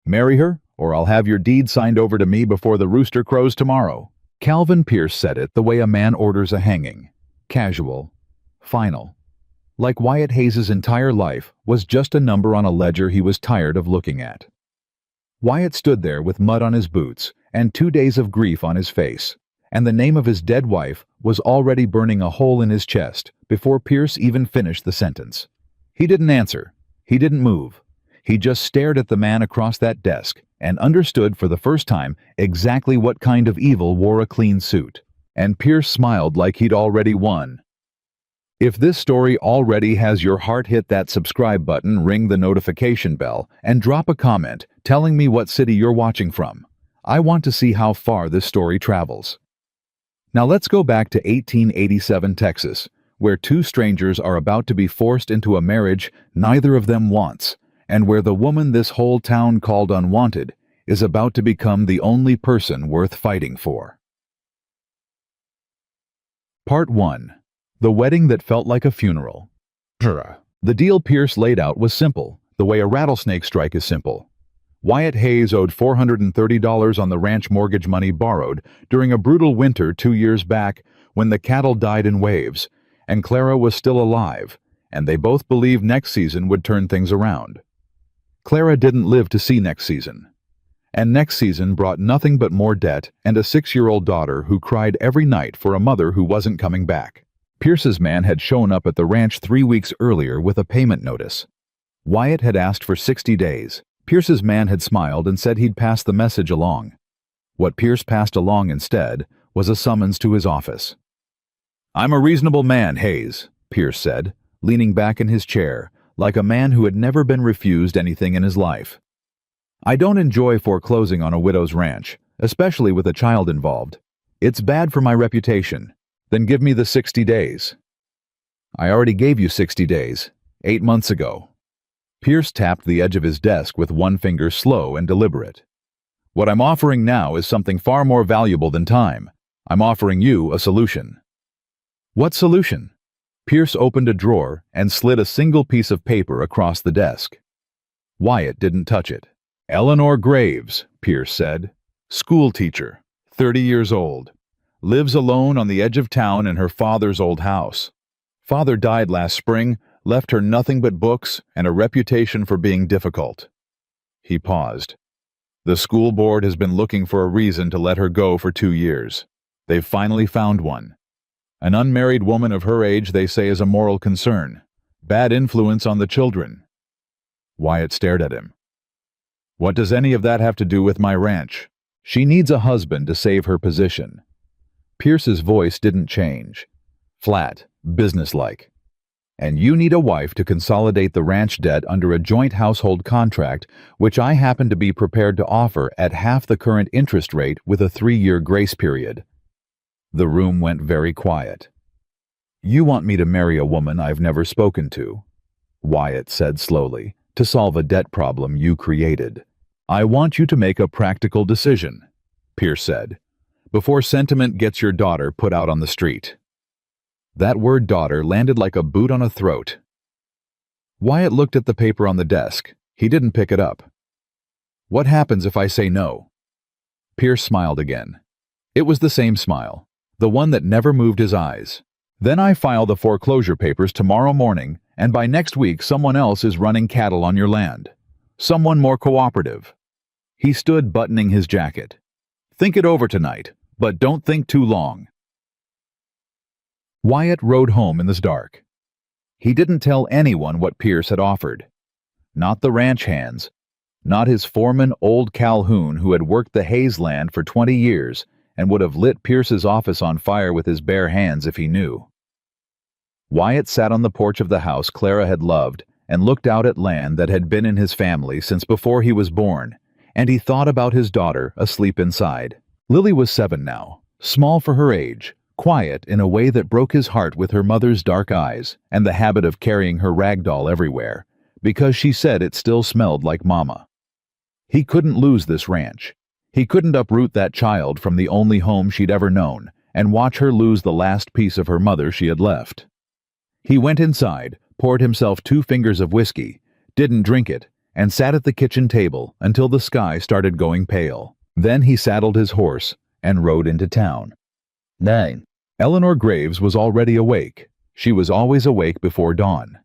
Marry her, or I'll have your deed signed over to me before the rooster crows tomorrow." Calvin Pierce said it the way a man orders a hanging. Casual. Final. Like Wyatt Hayes' entire life was just a number on a ledger he was tired of looking at. Wyatt stood there with mud on his boots and 2 days of grief on his face, and the name of his dead wife was already burning a hole in his chest before Pierce even finished the sentence. He didn't answer. He didn't move. He just stared at the man across that desk and understood for the first time exactly what kind of evil wore a clean suit. And Pierce smiled like he'd already won. If this story already has your heart, hit that subscribe button, ring the notification bell, and drop a comment telling me what city you're watching from. I want to see how far this story travels. Now let's go back to 1887 Texas, where two strangers are about to be forced into a marriage neither of them wants, and where the woman this whole town called unwanted is about to become the only person worth fighting for. Part 1. The Wedding That Felt Like a Funeral. The deal Pierce laid out was simple, the way a rattlesnake strike is simple. Wyatt Hayes owed $430 on the ranch mortgage money borrowed during a brutal winter 2 years back when the cattle died in waves, and Clara was still alive, and they both believed next season would turn things around. Clara didn't live to see next season. And next season brought nothing but more debt and a 6-year-old daughter who cried every night for a mother who wasn't coming back. Pierce's man had shown up at the ranch 3 weeks earlier with a payment notice. Wyatt had asked for 60 days. Pierce's man had smiled and said he'd pass the message along. What Pierce passed along instead was a summons to his office. "I'm a reasonable man, Hayes," Pierce said, leaning back in his chair, like a man who had never been refused anything in his life. "I don't enjoy foreclosing on a widow's ranch, especially with a child involved. It's bad for my reputation. Then give me the 60 days. "I already gave you 60 days, 8 months ago. Pierce tapped the edge of his desk with one finger, slow and deliberate. "What I'm offering now is something far more valuable than time. I'm offering you a solution." "What solution?" Pierce opened a drawer and slid a single piece of paper across the desk. Wyatt didn't touch it. "Eleanor Graves," Pierce said. "School teacher, 30 years old. Lives alone on the edge of town in her father's old house. Father died last spring, left her nothing but books and a reputation for being difficult." He paused. "The school board has been looking for a reason to let her go for 2 years. They've finally found one. An unmarried woman of her age, they say, is a moral concern. Bad influence on the children." Wyatt stared at him. "What does any of that have to do with my ranch? She needs a husband to save her position." Pierce's voice didn't change. Flat, businesslike. "And you need a wife to consolidate the ranch debt under a joint household contract, which I happen to be prepared to offer at half the current interest rate with a 3-year grace period." The room went very quiet. "You want me to marry a woman I've never spoken to," Wyatt said slowly, "to solve a debt problem you created. I want you to make a practical decision," Pierce said, "before sentiment gets your daughter put out on the street." That word daughter landed like a boot on a throat. Wyatt looked at the paper on the desk. He didn't pick it up. "What happens if I say no?" Pierce smiled again. It was the same smile, the one that never moved his eyes. "Then I file the foreclosure papers tomorrow morning, and by next week someone else is running cattle on your land. Someone more cooperative." He stood buttoning his jacket. "Think it over tonight, but don't think too long." Wyatt rode home in the dark. He didn't tell anyone what Pierce had offered. Not the ranch hands. Not his foreman, old Calhoun, who had worked the Hayes land for 20 years and would have lit Pierce's office on fire with his bare hands if he knew. Wyatt sat on the porch of the house Clara had loved and looked out at land that had been in his family since before he was born, and he thought about his daughter asleep inside. Lily was 7 now, small for her age, quiet in a way that broke his heart with her mother's dark eyes and the habit of carrying her rag doll everywhere, because she said it still smelled like Mama. He couldn't lose this ranch. He couldn't uproot that child from the only home she'd ever known and watch her lose the last piece of her mother she had left. He went inside, poured himself 2 fingers of whiskey, didn't drink it, and sat at the kitchen table until the sky started going pale. Then he saddled his horse and rode into town. 9. Eleanor Graves was already awake. She was always awake before dawn.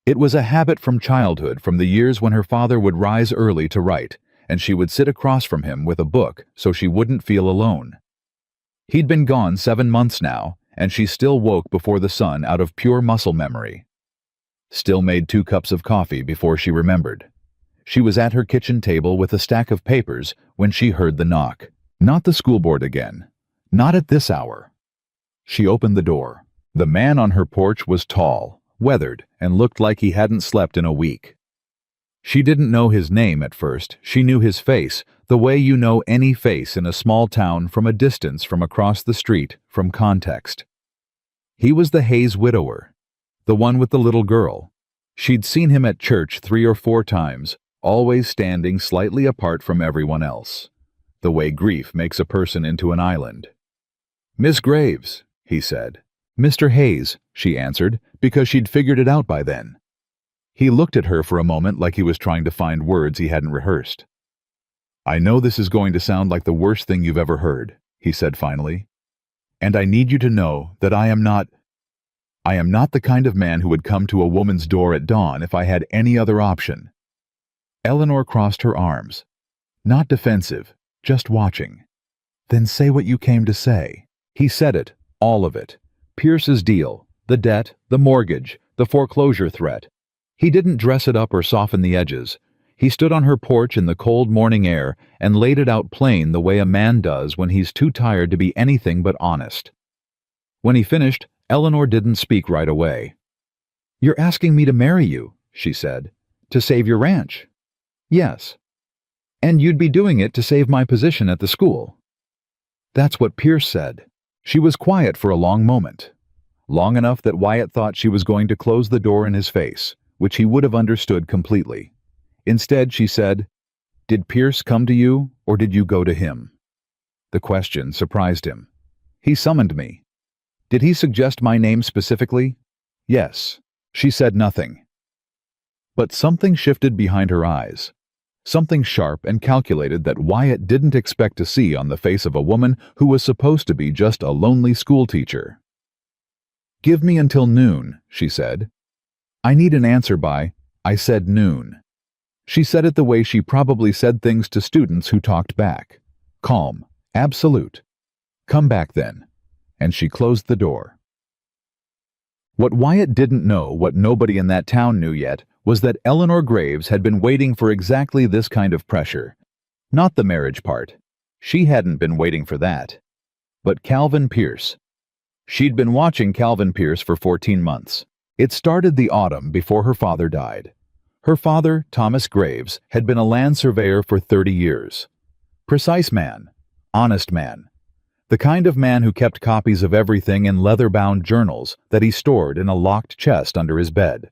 It was a habit from childhood, from the years when her father would rise early to write, and she would sit across from him with a book so she wouldn't feel alone. He'd been gone 7 months now, and she still woke before the sun out of pure muscle memory. Still made 2 cups of coffee before she remembered. She was at her kitchen table with a stack of papers when she heard the knock. Not the school board again. Not at this hour. She opened the door. The man on her porch was tall, weathered, and looked like he hadn't slept in a week. She didn't know his name at first. She knew his face, the way you know any face in a small town from a distance, from across the street, from context. He was the Hayes widower, the one with the little girl. She'd seen him at church 3 or 4 times, always standing slightly apart from everyone else, the way grief makes a person into an island. "Miss Graves," he said. "Mr. Hayes," she answered, because she'd figured it out by then. He looked at her for a moment like he was trying to find words he hadn't rehearsed. "I know this is going to sound like the worst thing you've ever heard," he said finally. "And I need you to know that I am not the kind of man who would come to a woman's door at dawn if I had any other option." Eleanor crossed her arms. Not defensive, just watching. "Then say what you came to say." He said it, all of it. Pierce's deal, the debt, the mortgage, the foreclosure threat. He didn't dress it up or soften the edges. He stood on her porch in the cold morning air and laid it out plain the way a man does when he's too tired to be anything but honest. When he finished, Eleanor didn't speak right away. "You're asking me to marry you," she said. "To save your ranch?" "Yes." "And you'd be doing it to save my position at the school?" "That's what Pierce said." She was quiet for a long moment. Long enough that Wyatt thought she was going to close the door in his face, which he would have understood completely. Instead, she said, "Did Pierce come to you, or did you go to him?" The question surprised him. "He summoned me." "Did he suggest my name specifically?" "Yes." She said nothing. But something shifted behind her eyes. Something sharp and calculated that Wyatt didn't expect to see on the face of a woman who was supposed to be just a lonely schoolteacher. "Give me until noon," she said. "I need an answer by," I said noon. She said it the way she probably said things to students who talked back. Calm, absolute. "Come back then." And she closed the door. What Wyatt didn't know, what nobody in that town knew yet, was that Eleanor Graves had been waiting for exactly this kind of pressure. Not the marriage part. She hadn't been waiting for that. But Calvin Pierce. She'd been watching Calvin Pierce for 14 months. It started the autumn before her father died. Her father, Thomas Graves, had been a land surveyor for 30 years. Precise man. Honest man. The kind of man who kept copies of everything in leather-bound journals that he stored in a locked chest under his bed.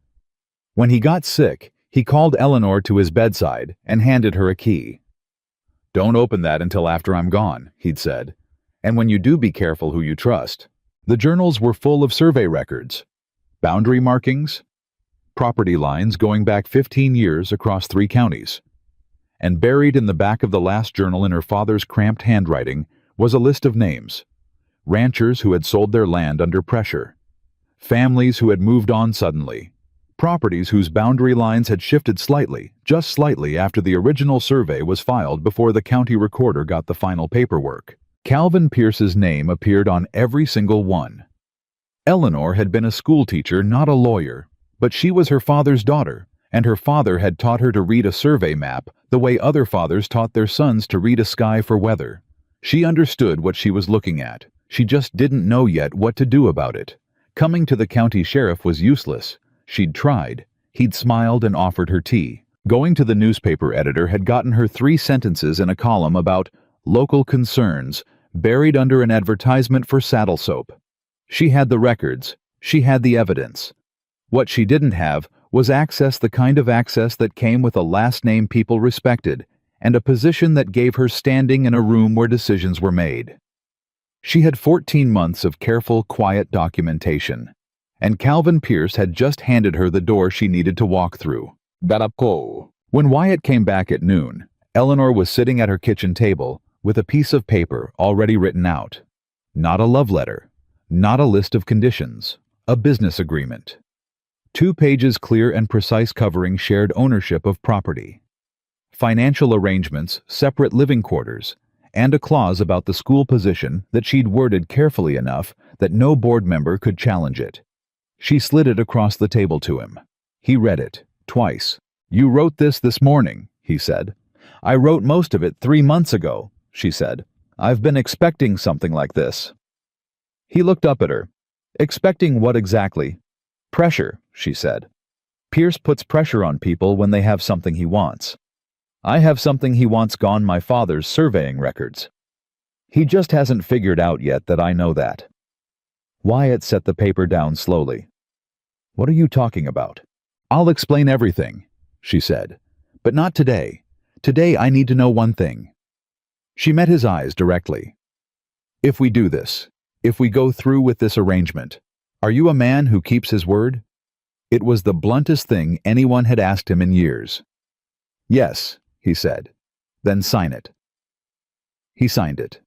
When he got sick, he called Eleanor to his bedside and handed her a key. "Don't open that until after I'm gone," he'd said. "And when you do, be careful who you trust." The journals were full of survey records, boundary markings, property lines going back 15 years across 3 counties. And buried in the back of the last journal in her father's cramped handwriting was a list of names. Ranchers who had sold their land under pressure. Families who had moved on suddenly. Properties whose boundary lines had shifted slightly, just slightly after the original survey was filed before the county recorder got the final paperwork. Calvin Pierce's name appeared on every single one. Eleanor had been a schoolteacher, not a lawyer, but she was her father's daughter, and her father had taught her to read a survey map the way other fathers taught their sons to read a sky for weather. She understood what she was looking at. She just didn't know yet what to do about it. Coming to the county sheriff was useless. She'd tried. He'd smiled and offered her tea. Going to the newspaper editor had gotten her 3 sentences in a column about local concerns, buried under an advertisement for saddle soap. She had the records. She had the evidence. What she didn't have was access, the kind of access that came with a last name people respected, and a position that gave her standing in a room where decisions were made. She had 14 months of careful, quiet documentation, and Calvin Pierce had just handed her the door she needed to walk through. "Darapko." When Wyatt came back at noon, Eleanor was sitting at her kitchen table with a piece of paper already written out. Not a love letter, not a list of conditions, a business agreement. 2 pages clear and precise covering shared ownership of property, financial arrangements, separate living quarters, and a clause about the school position that she'd worded carefully enough that no board member could challenge it. She slid it across the table to him. He read it, twice. "You wrote this morning," he said. "I wrote most of it 3 months ago," she said. "I've been expecting something like this." He looked up at her. "Expecting what exactly?" "Pressure," she said. "Pierce puts pressure on people when they have something he wants. I have something he wants gone, my father's surveying records. He just hasn't figured out yet that I know that." Wyatt set the paper down slowly. "What are you talking about?" "I'll explain everything," she said. "But not today. Today I need to know one thing." She met his eyes directly. "If we do this, if we go through with this arrangement, are you a man who keeps his word?" It was the bluntest thing anyone had asked him in years. "Yes," he said. "Then sign it." He signed it.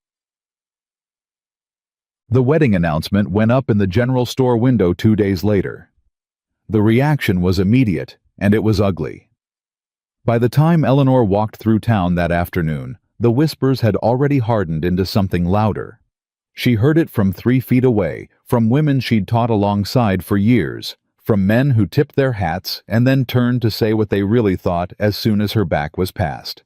The wedding announcement went up in the general store window 2 days later. The reaction was immediate, and it was ugly. By the time Eleanor walked through town that afternoon, the whispers had already hardened into something louder. She heard it from 3 feet away, from women she'd taught alongside for years, from men who tipped their hats and then turned to say what they really thought as soon as her back was passed.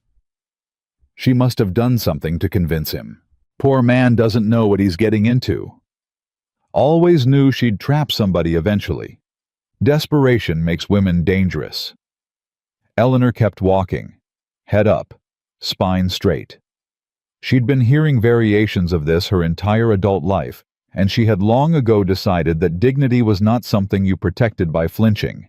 She must have done something to convince him. Poor man doesn't know what he's getting into. Always knew she'd trap somebody eventually. Desperation makes women dangerous. Eleanor kept walking, head up, spine straight. She'd been hearing variations of this her entire adult life, and she had long ago decided that dignity was not something you protected by flinching.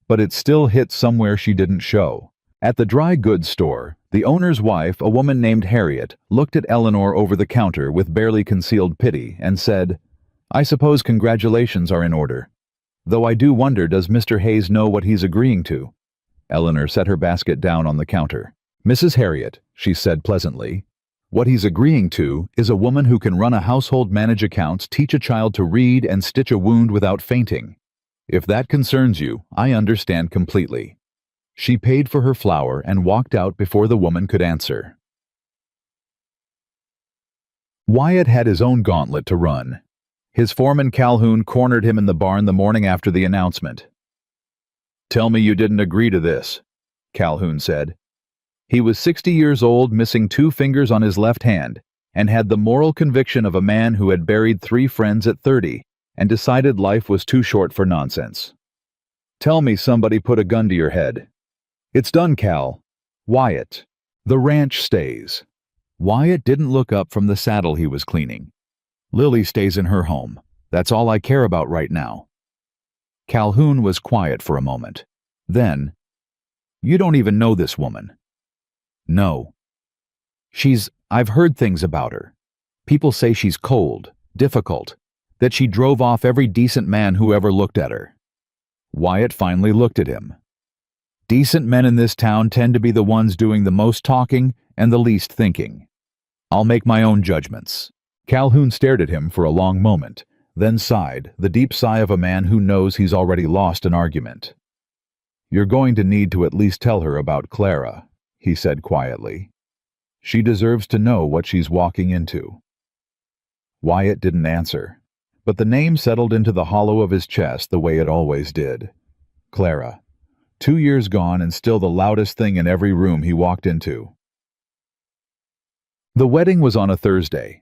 But it still hit somewhere she didn't show. At the dry goods store, the owner's wife, a woman named Harriet, looked at Eleanor over the counter with barely concealed pity and said, "I suppose congratulations are in order. Though I do wonder, does Mr. Hayes know what he's agreeing to?" Eleanor set her basket down on the counter. "Mrs. Harriet," she said pleasantly, "what he's agreeing to is a woman who can run a household, manage accounts, teach a child to read, and stitch a wound without fainting. If that concerns you, I understand completely." She paid for her flour and walked out before the woman could answer. Wyatt had his own gauntlet to run. His foreman Calhoun cornered him in the barn the morning after the announcement. "Tell me you didn't agree to this," Calhoun said. He was 60 years old, missing 2 fingers on his left hand, and had the moral conviction of a man who had buried 3 friends at 30 and decided life was too short for nonsense. "Tell me somebody put a gun to your head." "It's done, Cal." "Wyatt, the ranch stays." Wyatt didn't look up from the saddle he was cleaning. "Lily stays in her home. That's all I care about right now." Calhoun was quiet for a moment. Then, "You don't even know this woman." "No. I've heard things about her. People say she's cold, difficult, that she drove off every decent man who ever looked at her." Wyatt finally looked at him. "Decent men in this town tend to be the ones doing the most talking and the least thinking. I'll make my own judgments." Calhoun stared at him for a long moment, then sighed, the deep sigh of a man who knows he's already lost an argument. "You're going to need to at least tell her about Clara," he said quietly. "She deserves to know what she's walking into." Wyatt didn't answer, but the name settled into the hollow of his chest the way it always did. Clara. 2 years gone and still the loudest thing in every room he walked into. The wedding was on a Thursday.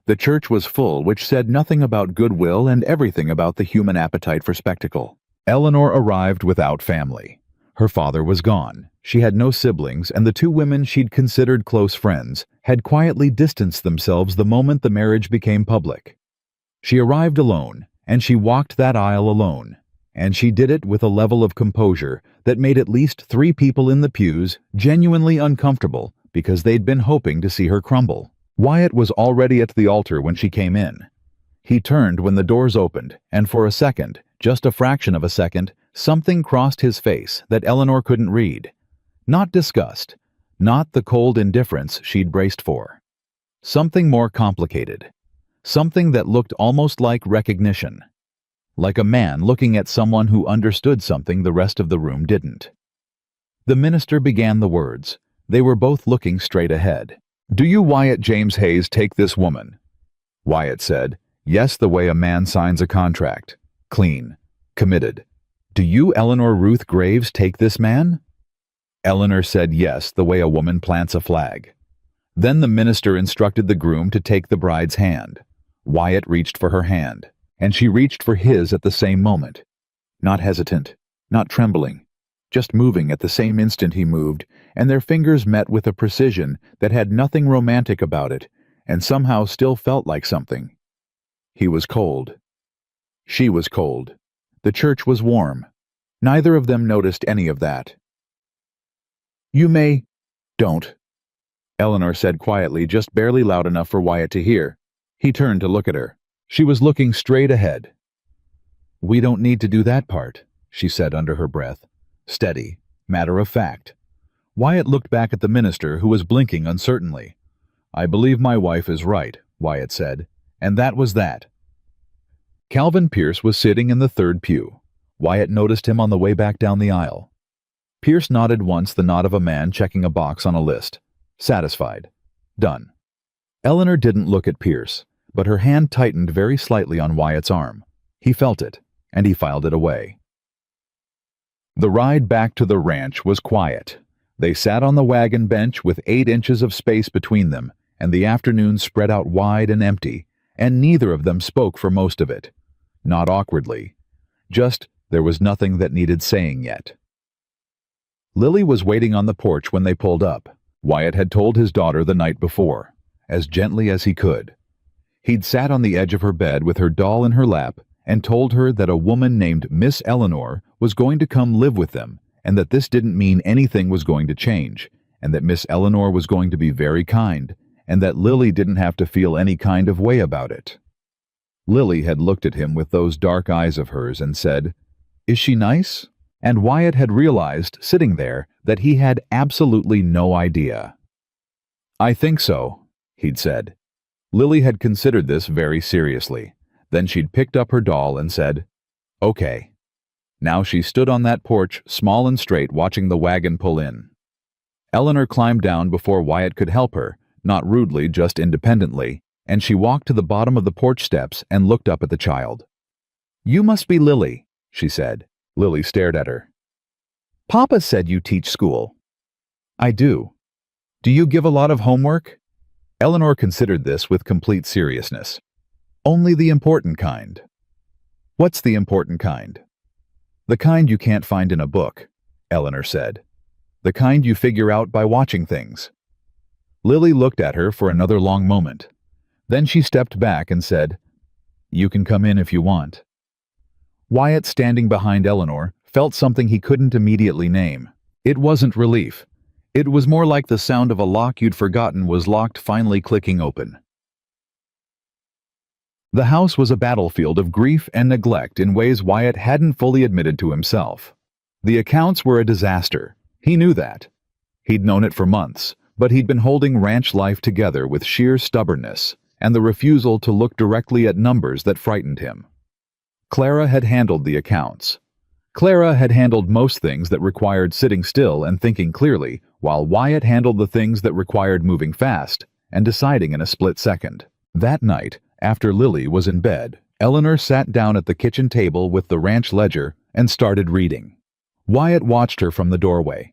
The church was full, which said nothing about goodwill and everything about the human appetite for spectacle. Eleanor arrived without family. Her father was gone. She had no siblings, and the 2 women she'd considered close friends had quietly distanced themselves the moment the marriage became public. She arrived alone, and she walked that aisle alone. And she did it with a level of composure that made at least 3 people in the pews genuinely uncomfortable because they'd been hoping to see her crumble. Wyatt was already at the altar when she came in. He turned when the doors opened, and for a second, just a fraction of a second, something crossed his face that Eleanor couldn't read. Not disgust, not the cold indifference she'd braced for. Something more complicated. Something that looked almost like recognition. Like a man looking at someone who understood something the rest of the room didn't. The minister began the words. They were both looking straight ahead. "Do you, Wyatt James Hayes, take this woman?" Wyatt said, "Yes, the way a man signs a contract. Clean. Committed." "Do you, Eleanor Ruth Graves, take this man?" Eleanor said yes, the way a woman plants a flag. Then the minister instructed the groom to take the bride's hand. Wyatt reached for her hand, and she reached for his at the same moment. Not hesitant, not trembling, just moving at the same instant he moved, and their fingers met with a precision that had nothing romantic about it, and somehow still felt like something. He was cold. She was cold. The church was warm. Neither of them noticed any of that. "You may... don't," Eleanor said quietly, just barely loud enough for Wyatt to hear. He turned to look at her. She was looking straight ahead. "We don't need to do that part," she said under her breath. Steady, matter of fact. Wyatt looked back at the minister, who was blinking uncertainly. "I believe my wife is right," Wyatt said, and that was that. Calvin Pierce was sitting in the third pew. Wyatt noticed him on the way back down the aisle. Pierce nodded once, the nod of a man checking a box on a list. Satisfied. Done. Eleanor didn't look at Pierce, but her hand tightened very slightly on Wyatt's arm. He felt it, and he filed it away. The ride back to the ranch was quiet. They sat on the wagon bench with 8 inches of space between them, and the afternoon spread out wide and empty, and neither of them spoke for most of it. Not awkwardly. Just, there was nothing that needed saying yet. Lily was waiting on the porch when they pulled up. Wyatt had told his daughter the night before, as gently as he could. He'd sat on the edge of her bed with her doll in her lap and told her that a woman named Miss Eleanor was going to come live with them, and that this didn't mean anything was going to change, and that Miss Eleanor was going to be very kind, and that Lily didn't have to feel any kind of way about it. Lily had looked at him with those dark eyes of hers and said, "Is she nice?" And Wyatt had realized, sitting there, that he had absolutely no idea. "I think so," he'd said. Lily had considered this very seriously. Then she'd picked up her doll and said, "Okay." Now she stood on that porch, small and straight, watching the wagon pull in. Eleanor climbed down before Wyatt could help her, not rudely, just independently, and she walked to the bottom of the porch steps and looked up at the child. "You must be Lily," she said. Lily stared at her. "Papa said you teach school." "I do." "Do you give a lot of homework?" Eleanor considered this with complete seriousness. "Only the important kind." "What's the important kind?" "The kind you can't find in a book," Eleanor said. "The kind you figure out by watching things." Lily looked at her for another long moment. Then she stepped back and said, "You can come in if you want." Wyatt, standing behind Eleanor, felt something he couldn't immediately name. It wasn't relief. It was more like the sound of a lock you'd forgotten was locked finally clicking open. The house was a battlefield of grief and neglect in ways Wyatt hadn't fully admitted to himself. The accounts were a disaster. He knew that. He'd known it for months, but he'd been holding ranch life together with sheer stubbornness and the refusal to look directly at numbers that frightened him. Clara had handled the accounts. Clara had handled most things that required sitting still and thinking clearly, while Wyatt handled the things that required moving fast and deciding in a split second. That night, after Lily was in bed, Eleanor sat down at the kitchen table with the ranch ledger and started reading. Wyatt watched her from the doorway.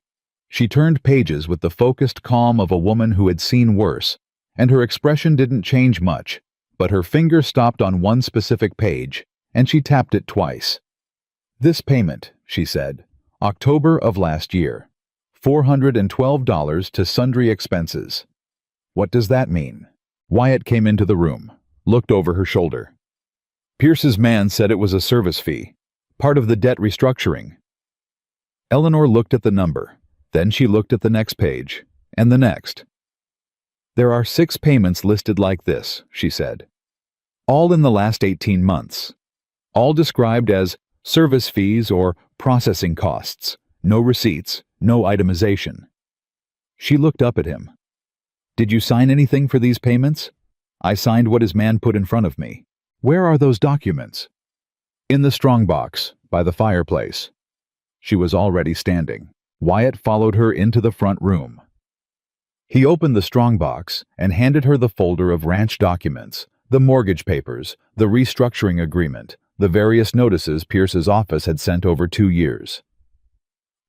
She turned pages with the focused calm of a woman who had seen worse, and her expression didn't change much, but her finger stopped on one specific page, and she tapped it twice. "This payment," she said, "October of last year. $412 to sundry expenses." "What does that mean?" Wyatt came into the room, looked over her shoulder. "Pierce's man said it was a service fee, part of the debt restructuring." Eleanor looked at the number, then she looked at the next page, and the next. "There are 6 payments listed like this," she said. "All in the last 18 months. All described as service fees or processing costs. No receipts, No itemization. She looked up at him. Did you sign anything for these payments? I signed what his man put in front of me. Where are those documents? In the strongbox, by the fireplace. She was already standing. Wyatt followed her into the front room. He opened the strongbox and handed her the folder of ranch documents, the mortgage papers, the restructuring agreement, the various notices Pierce's office had sent over 2 years.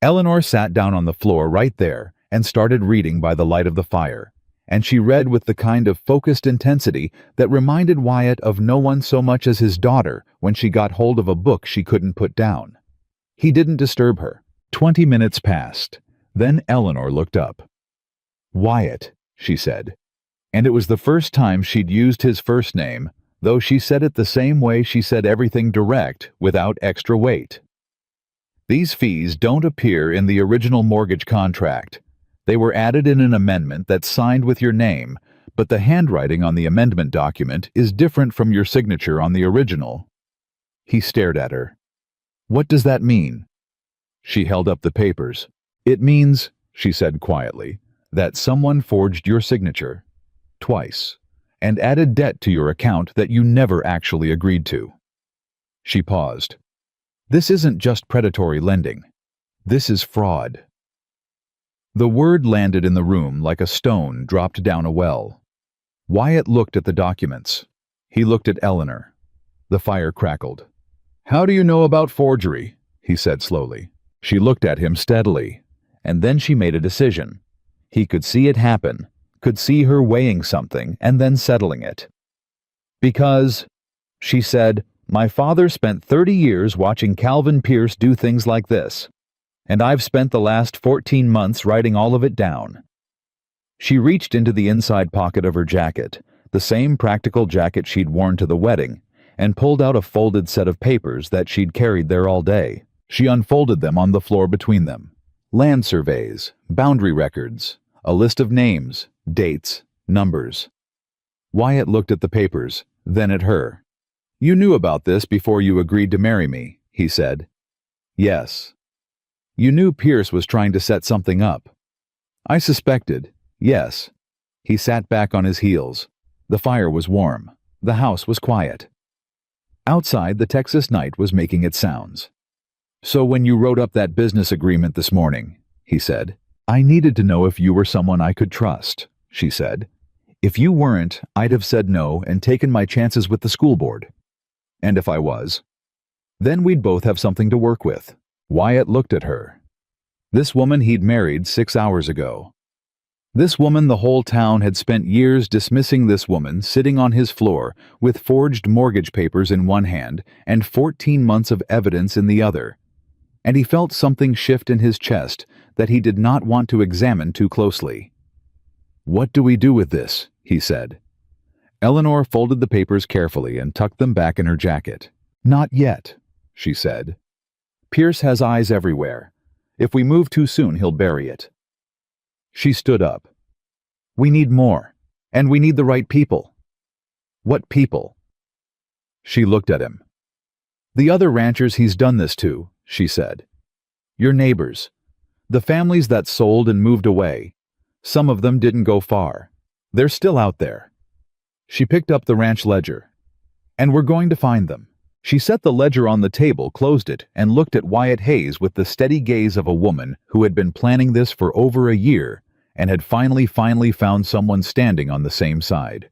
Eleanor sat down on the floor right there and started reading by the light of the fire, and she read with the kind of focused intensity that reminded Wyatt of no one so much as his daughter when she got hold of a book she couldn't put down. He didn't disturb her. 20 minutes passed. Then Eleanor looked up. Wyatt, she said. And it was the first time she'd used his first name, though she said it the same way she said everything direct, without extra weight. These fees don't appear in the original mortgage contract. They were added in an amendment that's signed with your name, but the handwriting on the amendment document is different from your signature on the original. He stared at her. What does that mean? She held up the papers. It means, she said quietly, that someone forged your signature, twice, and added debt to your account that you never actually agreed to. She paused. This isn't just predatory lending. This is fraud. The word landed in the room like a stone dropped down a well. Wyatt looked at the documents. He looked at Eleanor. The fire crackled. How do you know about forgery? He said slowly. She looked at him steadily, and then she made a decision. He could see it happen, could see her weighing something and then settling it. Because, she said, my father spent 30 years watching Calvin Pierce do things like this, and I've spent the last 14 months writing all of it down. She reached into the inside pocket of her jacket, the same practical jacket she'd worn to the wedding, and pulled out a folded set of papers that she'd carried there all day. She unfolded them on the floor between them. Land surveys, boundary records, a list of names, dates, numbers. Wyatt looked at the papers, then at her. You knew about this before you agreed to marry me, he said. Yes. You knew Pierce was trying to set something up. I suspected, yes. He sat back on his heels. The fire was warm. The house was quiet. Outside, the Texas night was making its sounds. So when you wrote up that business agreement this morning, he said, I needed to know if you were someone I could trust, she said. If you weren't, I'd have said no and taken my chances with the school board. And if I was, then we'd both have something to work with. Wyatt looked at her. This woman he'd married 6 hours ago. This woman the whole town had spent years dismissing. This woman sitting on his floor with forged mortgage papers in one hand and 14 months of evidence in the other. And he felt something shift in his chest that he did not want to examine too closely. What do we do with this? He said. Eleanor folded the papers carefully and tucked them back in her jacket. Not yet, she said. Pierce has eyes everywhere. If we move too soon, he'll bury it. She stood up. We need more, and we need the right people. What people? She looked at him. The other ranchers he's done this to, she said. Your neighbors. The families that sold and moved away. Some of them didn't go far. They're still out there. She picked up the ranch ledger. And we're going to find them. She set the ledger on the table, closed it, and looked at Wyatt Hayes with the steady gaze of a woman who had been planning this for over a year and had finally found someone standing on the same side.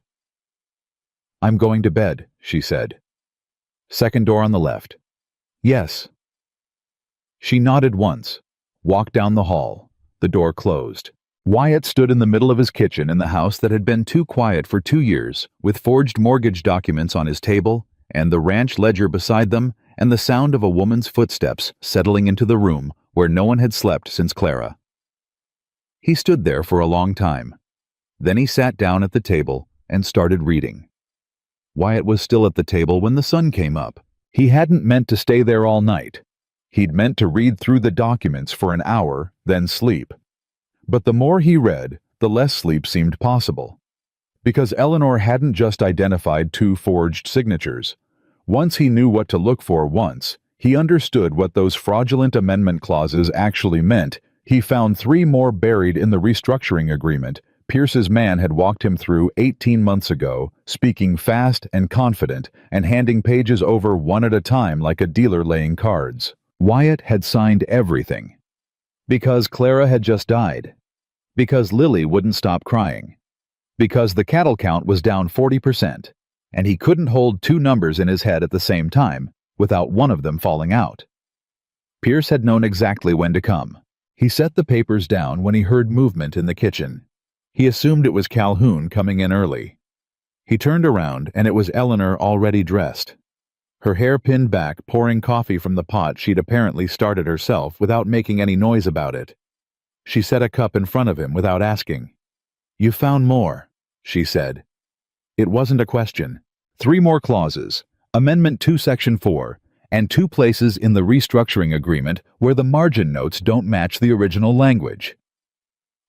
I'm going to bed, she said. Second door on the left. Yes. She nodded once, walked down the hall. The door closed. Wyatt stood in the middle of his kitchen in the house that had been too quiet for 2 years, with forged mortgage documents on his table, and the ranch ledger beside them, and the sound of a woman's footsteps settling into the room where no one had slept since Clara. He stood there for a long time. Then he sat down at the table and started reading. Wyatt was still at the table when the sun came up. He hadn't meant to stay there all night. He'd meant to read through the documents for an hour, then sleep. But the more he read, the less sleep seemed possible. Because Eleanor hadn't just identified 2 forged signatures. Once he knew what to look for once, he understood what those fraudulent amendment clauses actually meant. He found 3 more buried in the restructuring agreement Pierce's man had walked him through 18 months ago, speaking fast and confident and handing pages over one at a time like a dealer laying cards. Wyatt had signed everything. Because Clara had just died. Because Lily wouldn't stop crying. Because the cattle count was down 40%, and he couldn't hold 2 numbers in his head at the same time without one of them falling out. Pierce had known exactly when to come. He set the papers down when he heard movement in the kitchen. He assumed it was Calhoun coming in early. He turned around, and it was Eleanor already dressed. Her hair pinned back, pouring coffee from the pot she'd apparently started herself without making any noise about it. She set a cup in front of him without asking. "You found more," she said. It wasn't a question. 3 more clauses, Amendment 2 Section 4, and 2 places in the restructuring agreement where the margin notes don't match the original language.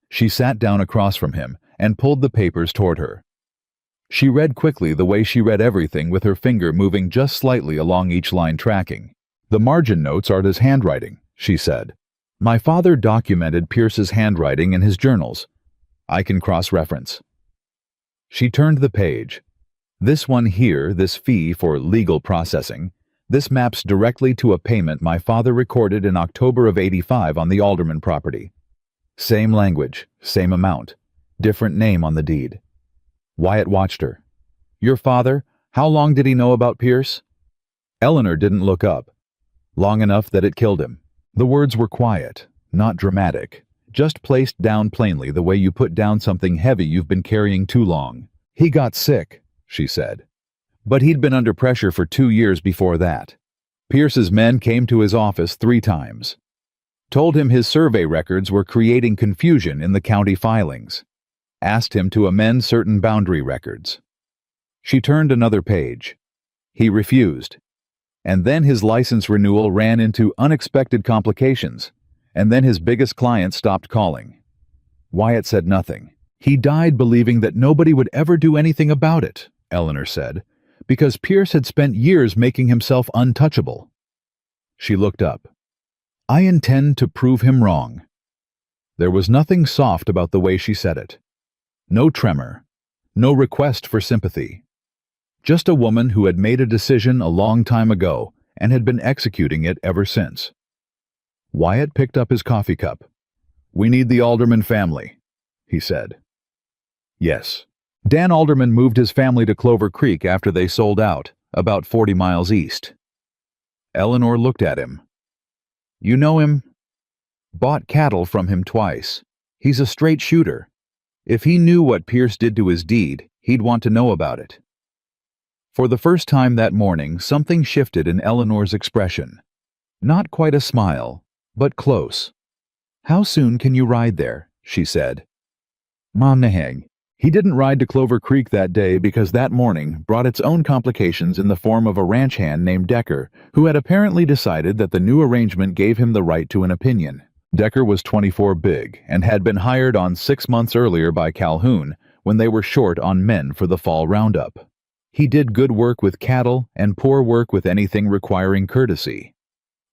She sat down across from him and pulled the papers toward her. She read quickly the way she read everything, with her finger moving just slightly along each line tracking. "The margin notes are his handwriting," she said. "My father documented Pierce's handwriting in his journals. I can cross-reference." She turned the page. "This one here, this fee for legal processing, this maps directly to a payment my father recorded in October of '85 on the Alderman property. Same language, same amount, different name on the deed." Wyatt watched her. "Your father, how long did he know about Pierce?" Eleanor didn't look up. "Long enough that it killed him." The words were quiet, not dramatic, just placed down plainly the way you put down something heavy you've been carrying too long. "He got sick," she said. "But he'd been under pressure for 2 years before that. Pierce's men came to his office 3 times. Told him his survey records were creating confusion in the county filings. Asked him to amend certain boundary records." She turned another page. He refused. And then his license renewal ran into unexpected complications, and then his biggest client stopped calling. Wyatt said nothing. "He died believing that nobody would ever do anything about it," Eleanor said, "because Pierce had spent years making himself untouchable." She looked up. "I intend to prove him wrong." There was nothing soft about the way she said it. No tremor. No request for sympathy. Just a woman who had made a decision a long time ago and had been executing it ever since. Wyatt picked up his coffee cup. "We need the Alderman family," he said. "Yes." Dan Alderman moved his family to Clover Creek after they sold out, about 40 miles east. Eleanor looked at him. "You know him?" "Bought cattle from him twice. He's a straight shooter. If he knew what Pierce did to his deed, he'd want to know about it." For the first time that morning, something shifted in Eleanor's expression. Not quite a smile, but close. "How soon can you ride there?" she said. Mamnahang. He didn't ride to Clover Creek that day because that morning brought its own complications in the form of a ranch hand named Decker, who had apparently decided that the new arrangement gave him the right to an opinion. Decker was 24 big and had been hired on 6 months earlier by Calhoun when they were short on men for the fall roundup. He did good work with cattle and poor work with anything requiring courtesy.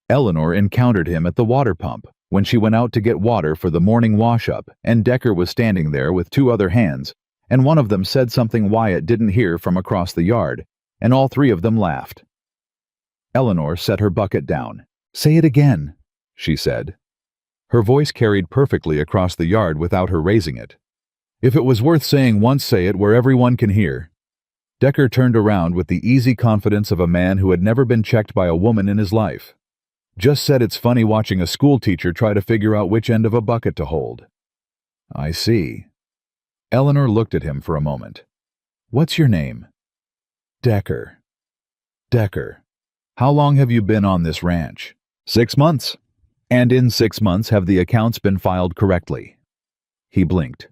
Eleanor encountered him at the water pump when she went out to get water for the morning wash-up, and Decker was standing there with 2 other hands, and one of them said something Wyatt didn't hear from across the yard, and all 3 of them laughed. Eleanor set her bucket down. "Say it again," she said. Her voice carried perfectly across the yard without her raising it. "If it was worth saying once, say it where everyone can hear." Decker turned around with the easy confidence of a man who had never been checked by a woman in his life. "Just said it's funny watching a school teacher try to figure out which end of a bucket to hold." "I see." Eleanor looked at him for a moment. "What's your name?" "Decker." "Decker. How long have you been on this ranch?" "6 months. And in 6 months have the accounts been filed correctly?" He blinked.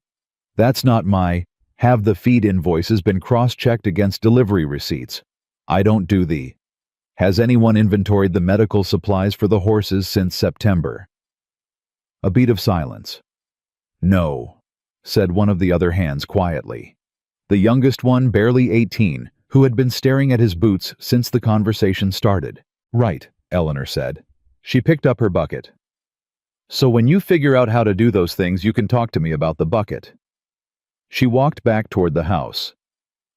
"That's not my... Have the feed invoices been cross-checked against delivery receipts? I don't do the... Has anyone inventoried the medical supplies for the horses since September?" A beat of silence. "No," said one of the other hands quietly. The youngest one, barely 18, who had been staring at his boots since the conversation started. "Right," Eleanor said. She picked up her bucket. So when you figure out how to do those things, you can talk to me about the bucket. She walked back toward the house.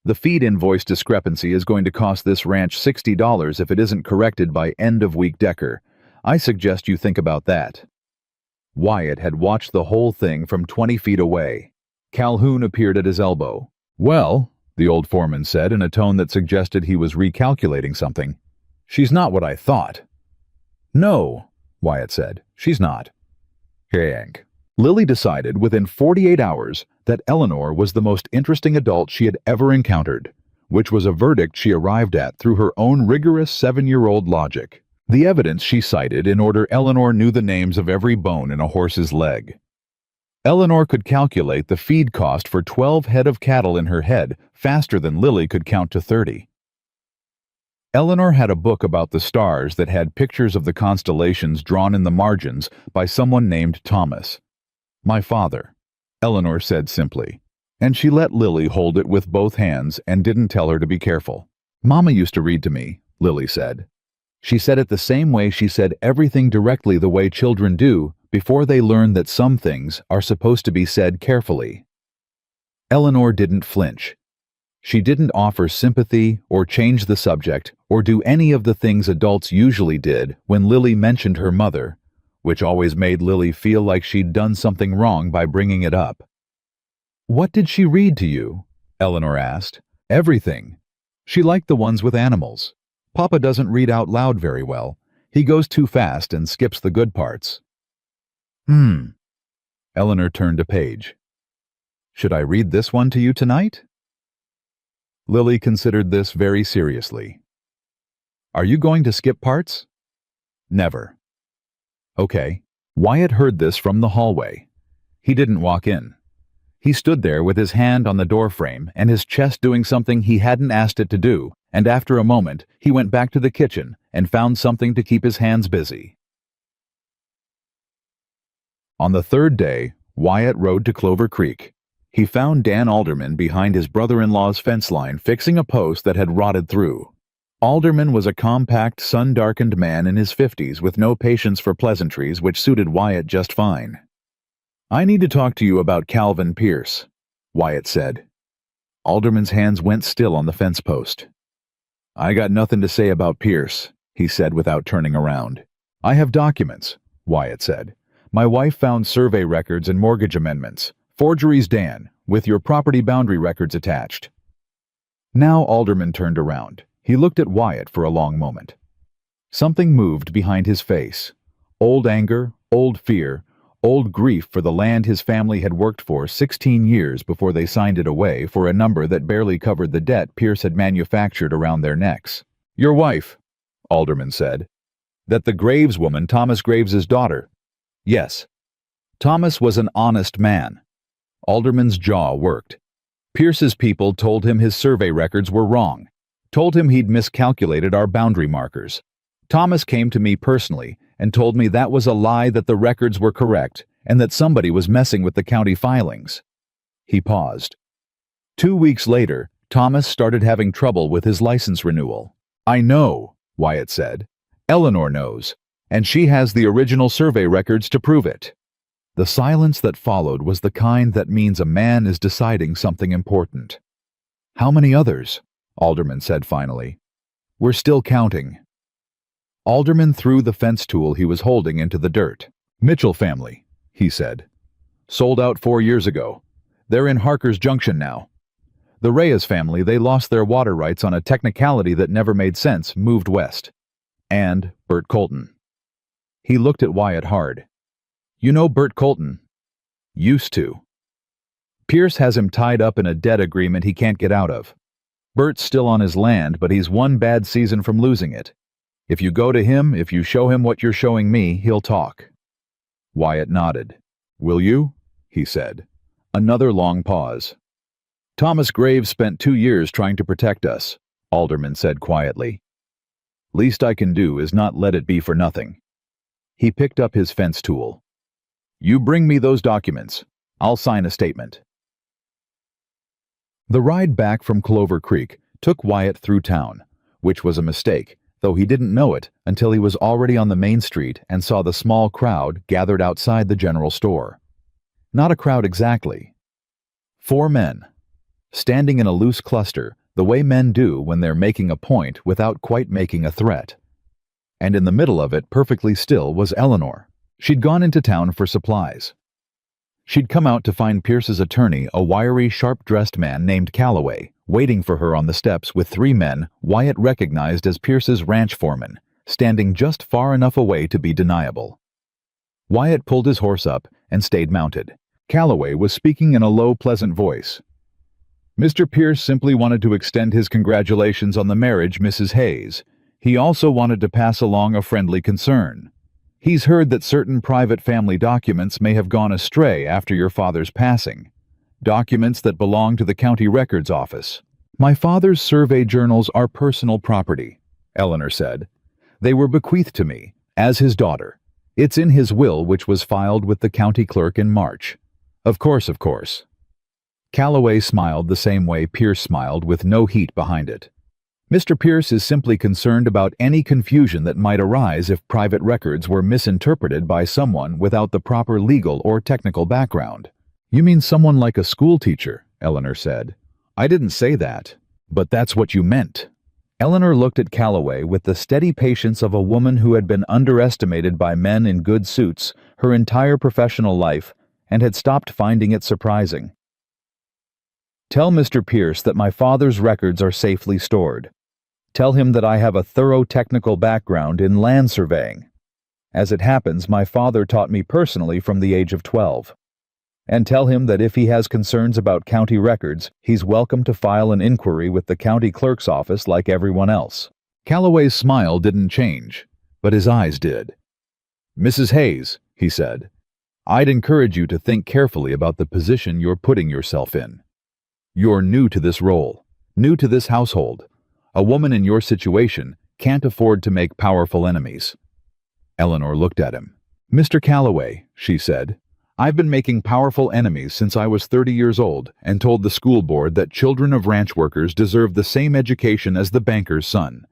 The feed invoice discrepancy is going to cost this ranch $60 if it isn't corrected by end-of-week Decker. I suggest you think about that. Wyatt had watched the whole thing from 20 feet away. Calhoun appeared at his elbow. "Well," the old foreman said in a tone that suggested he was recalculating something, "she's not what I thought." "No," Wyatt said, "she's not." Hank. Lily decided within 48 hours that Eleanor was the most interesting adult she had ever encountered, which was a verdict she arrived at through her own rigorous 7-year-old logic. The evidence she cited in order Eleanor knew the names of every bone in a horse's leg. Eleanor could calculate the feed cost for 12 head of cattle in her head faster than Lily could count to 30. Eleanor had a book about the stars that had pictures of the constellations drawn in the margins by someone named Thomas. "My father," Eleanor said simply, and she let Lily hold it with both hands and didn't tell her to be careful. "Mama used to read to me," Lily said. She said it the same way she said everything directly the way children do before they learn that some things are supposed to be said carefully. Eleanor didn't flinch. She didn't offer sympathy or change the subject or do any of the things adults usually did when Lily mentioned her mother, which always made Lily feel like she'd done something wrong by bringing it up. "What did she read to you?" Eleanor asked. "Everything. She liked the ones with animals. Papa doesn't read out loud very well. He goes too fast and skips the good parts." Eleanor turned a page. "Should I read this one to you tonight?" Lily considered this very seriously. "Are you going to skip parts?" "Never." "Okay." Wyatt heard this from the hallway. He didn't walk in. He stood there with his hand on the doorframe and his chest doing something he hadn't asked it to do, and after a moment, he went back to the kitchen and found something to keep his hands busy. On the third day, Wyatt rode to Clover Creek. He found Dan Alderman behind his brother-in-law's fence line fixing a post that had rotted through. Alderman was a compact, sun-darkened man in his 50s with no patience for pleasantries, which suited Wyatt just fine. "I need to talk to you about Calvin Pierce," Wyatt said. Alderman's hands went still on the fence post. "I got nothing to say about Pierce," he said without turning around. "I have documents," Wyatt said. "My wife found survey records and mortgage amendments. Forgeries, Dan, with your property boundary records attached." Now Alderman turned around. He looked at Wyatt for a long moment. Something moved behind his face. Old anger, old fear, old grief for the land his family had worked for 16 years before they signed it away for a number that barely covered the debt Pierce had manufactured around their necks. "Your wife," Alderman said. "That the Graves woman, Thomas Graves's daughter?" "Yes." Thomas was an honest man. Alderman's jaw worked. Pierce's people told him his survey records were wrong, told him he'd miscalculated our boundary markers. Thomas came to me personally and told me that was a lie, that the records were correct and that somebody was messing with the county filings. He paused. 2 weeks later, Thomas started having trouble with his license renewal. "I know," Wyatt said. "Eleanor knows, and she has the original survey records to prove it." The silence that followed was the kind that means a man is deciding something important. "How many others?" Alderman said finally. "We're still counting." Alderman threw the fence tool he was holding into the dirt. "Mitchell family," he said. "Sold out 4 years ago. They're in Harker's Junction now. The Reyes family, they lost their water rights on a technicality that never made sense, moved west. And Bert Colton." He looked at Wyatt hard. "You know Bert Colton?" "Used to." "Pierce has him tied up in a debt agreement he can't get out of. Bert's still on his land, but he's one bad season from losing it. If you go to him, if you show him what you're showing me, he'll talk." Wyatt nodded. "Will you?" he said. Another long pause. "Thomas Graves spent 2 years trying to protect us," Alderman said quietly. "Least I can do is not let it be for nothing." He picked up his fence tool. "You bring me those documents. I'll sign a statement." The ride back from Clover Creek took Wyatt through town, which was a mistake, though he didn't know it until he was already on the main street and saw the small crowd gathered outside the general store. Not a crowd exactly. 4 men, standing in a loose cluster, the way men do when they're making a point without quite making a threat. And in the middle of it, perfectly still, was Eleanor. She'd gone into town for supplies. She'd come out to find Pierce's attorney, a wiry, sharp-dressed man named Calloway, waiting for her on the steps with 3 men Wyatt recognized as Pierce's ranch foreman, standing just far enough away to be deniable. Wyatt pulled his horse up and stayed mounted. Calloway was speaking in a low, pleasant voice. Mr. Pierce simply wanted to extend his congratulations on the marriage, Mrs. Hayes. He also wanted to pass along a friendly concern. He's heard that certain private family documents may have gone astray after your father's passing. Documents that belong to the county records office. My father's survey journals are personal property, Eleanor said. They were bequeathed to me, as his daughter. It's in his will, which was filed with the county clerk in March. Of course, of course. Calloway smiled the same way Pierce smiled, with no heat behind it. Mr. Pierce is simply concerned about any confusion that might arise if private records were misinterpreted by someone without the proper legal or technical background. You mean someone like a school teacher, Eleanor said. I didn't say that, but that's what you meant. Eleanor looked at Calloway with the steady patience of a woman who had been underestimated by men in good suits her entire professional life and had stopped finding it surprising. Tell Mr. Pierce that my father's records are safely stored. Tell him that I have a thorough technical background in land surveying. As it happens, my father taught me personally from the age of 12. And tell him that if he has concerns about county records, he's welcome to file an inquiry with the county clerk's office like everyone else. Calloway's smile didn't change, but his eyes did. Mrs. Hayes, he said, I'd encourage you to think carefully about the position you're putting yourself in. You're new to this role, new to this household. A woman in your situation can't afford to make powerful enemies. Eleanor looked at him. Mr. Calloway, she said, I've been making powerful enemies since I was 30 years old and told the school board that children of ranch workers deserve the same education as the banker's son.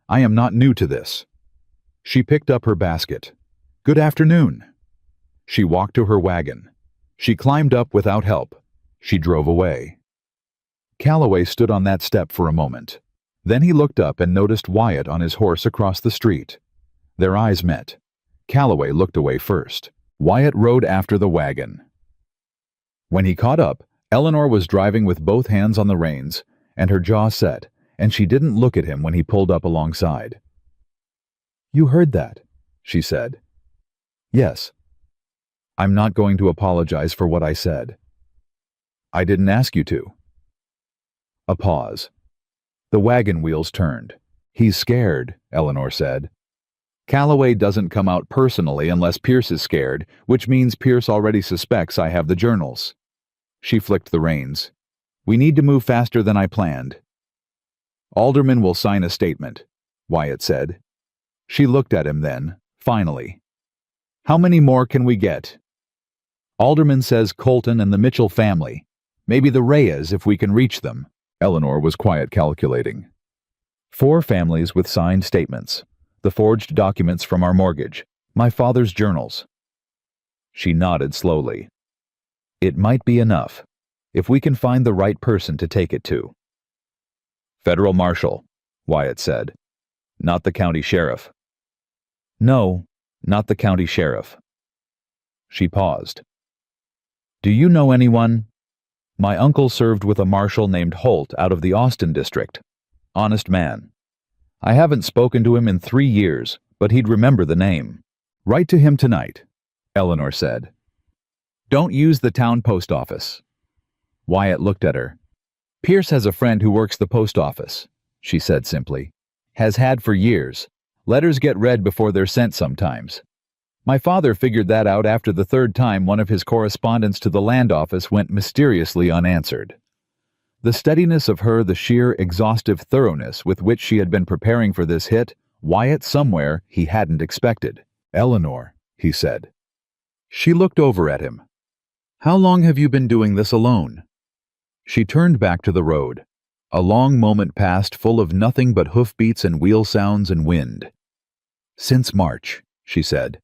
I am not new to this. She picked up her basket. Good afternoon. She walked to her wagon. She climbed up without help. She drove away. Calloway stood on that step for a moment. Then he looked up and noticed Wyatt on his horse across the street. Their eyes met. Calloway looked away first. Wyatt rode after the wagon. When he caught up, Eleanor was driving with both hands on the reins, and her jaw set, and she didn't look at him when he pulled up alongside. You heard that, she said. Yes. I'm not going to apologize for what I said. I didn't ask you to. A pause. The wagon wheels turned. He's scared, Eleanor said. Calloway doesn't come out personally unless Pierce is scared, which means Pierce already suspects I have the journals. She flicked the reins. We need to move faster than I planned. Alderman will sign a statement, Wyatt said. She looked at him then, finally. How many more can we get? Alderman says Colton and the Mitchell family. Maybe the Reyes if we can reach them. Eleanor was quiet, calculating. 4 families with signed statements. The forged documents from our mortgage. My father's journals. She nodded slowly. It might be enough, if we can find the right person to take it to. Federal marshal, Wyatt said. Not the county sheriff. No, not the county sheriff. She paused. Do you know anyone? My uncle served with a marshal named Holt out of the Austin district. Honest man. I haven't spoken to him in 3 years, but he'd remember the name. Write to him tonight, Eleanor said. Don't use the town post office. Wyatt looked at her. Pierce has a friend who works the post office, she said simply. Has had for years. Letters get read before they're sent sometimes. My father figured that out after the 3rd time one of his correspondence to the land office went mysteriously unanswered. The steadiness of her, the sheer exhaustive thoroughness with which she had been preparing for this hit, Wyatt somewhere he hadn't expected. Eleanor, he said. She looked over at him. How long have you been doing this alone? She turned back to the road. A long moment passed, full of nothing but hoofbeats and wheel sounds and wind. "Since March," she said,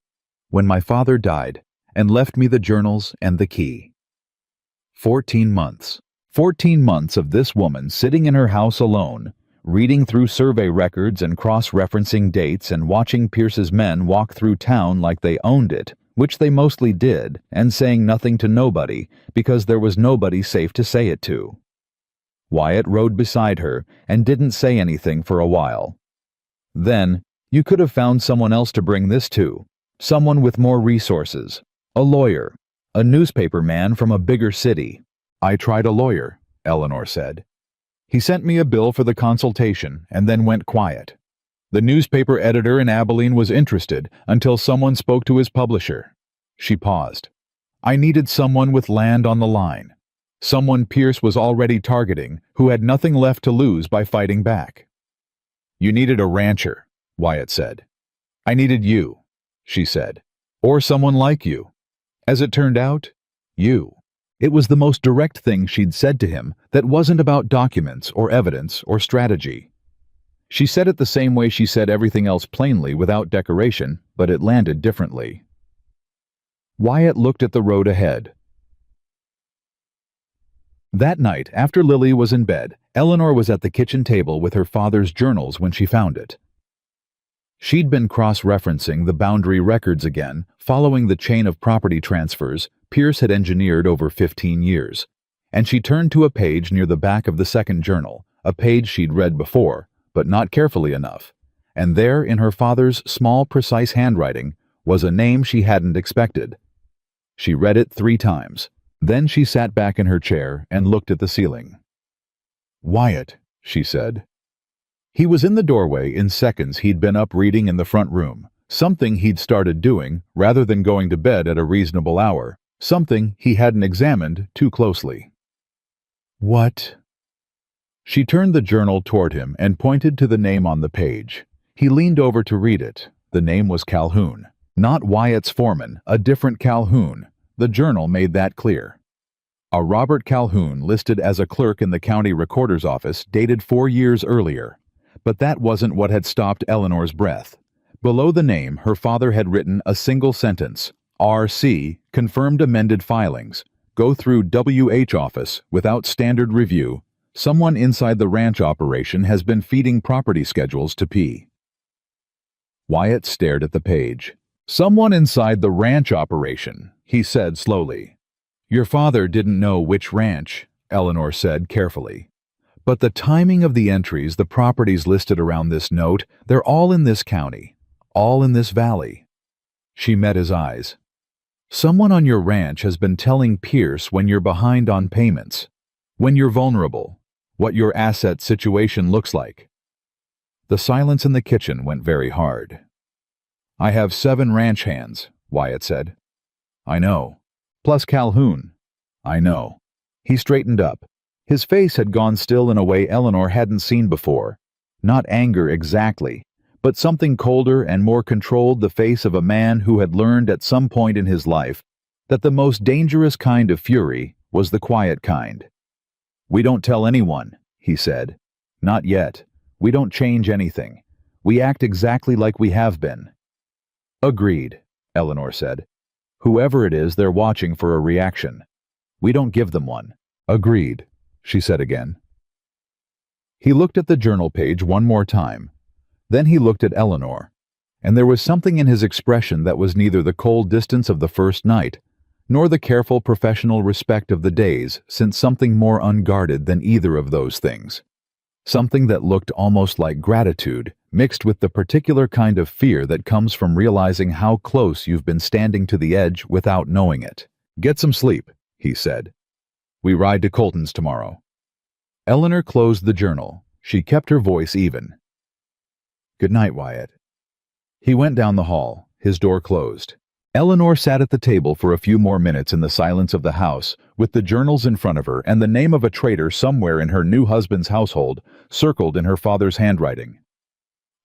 "when my father died and left me the journals and the key." 14 months. 14 months of this woman sitting in her house alone, reading through survey records and cross-referencing dates and watching Pierce's men walk through town like they owned it, which they mostly did, and saying nothing to nobody because there was nobody safe to say it to. Wyatt rode beside her and didn't say anything for a while. Then, you could have found someone else to bring this to, someone with more resources, a lawyer, a newspaper man from a bigger city. "I tried a lawyer," Eleanor said. "He sent me a bill for the consultation and then went quiet. The newspaper editor in Abilene was interested until someone spoke to his publisher." She paused. "I needed someone with land on the line. Someone Pierce was already targeting who had nothing left to lose by fighting back." "You needed a rancher," Wyatt said. "I needed you," she said. "Or someone like you. As it turned out, you." It was the most direct thing she'd said to him that wasn't about documents or evidence or strategy. She said it the same way she said everything else, plainly, without decoration, but it landed differently. Wyatt looked at the road ahead. That night, after Lily was in bed, Eleanor was at the kitchen table with her father's journals when she found it. She'd been cross-referencing the boundary records again, following the chain of property transfers Pierce had engineered over 15 years, and she turned to a page near the back of the second journal, a page she'd read before, but not carefully enough, and there, in her father's small, precise handwriting, was a name she hadn't expected. She read it 3 times. Then she sat back in her chair and looked at the ceiling. "Wyatt," she said. He was in the doorway in seconds. He'd been up reading in the front room, something he'd started doing rather than going to bed at a reasonable hour, something he hadn't examined too closely. "What?" She turned the journal toward him and pointed to the name on the page. He leaned over to read it. The name was Calhoun. Not Wyatt's foreman, a different Calhoun. The journal made that clear. A Robert Calhoun listed as a clerk in the county recorder's office, dated 4 years earlier. But that wasn't what had stopped Eleanor's breath. Below the name, her father had written a single sentence: "RC, confirmed amended filings. Go through WH office without standard review. Someone inside the ranch operation has been feeding property schedules to P." Wyatt stared at the page. "Someone inside the ranch operation," he said slowly. "Your father didn't know which ranch," Eleanor said carefully. "But the timing of the entries, the properties listed around this note, they're all in this county, all in this valley." She met his eyes. "Someone on your ranch has been telling Pierce when you're behind on payments, when you're vulnerable, what your asset situation looks like." The silence in the kitchen went very hard. "I have 7 ranch hands," Wyatt said. "I know. Plus Calhoun." "I know." He straightened up. His face had gone still in a way Eleanor hadn't seen before. Not anger exactly, but something colder and more controlled, the face of a man who had learned at some point in his life that the most dangerous kind of fury was the quiet kind. "We don't tell anyone," he said. "Not yet. We don't change anything. We act exactly like we have been." "Agreed," Eleanor said. "Whoever it is, they're watching for a reaction. We don't give them one." "Agreed," she said again. He looked at the journal page one more time. Then he looked at Eleanor, and there was something in his expression that was neither the cold distance of the first night, nor the careful professional respect of the days since, something more unguarded than either of those things. Something that looked almost like gratitude, mixed with the particular kind of fear that comes from realizing how close you've been standing to the edge without knowing it. "Get some sleep," he said. "We ride to Colton's tomorrow." Eleanor closed the journal. She kept her voice even. "Good night, Wyatt." He went down the hall, his door closed. Eleanor sat at the table for a few more minutes in the silence of the house, with the journals in front of her and the name of a traitor somewhere in her new husband's household, circled in her father's handwriting.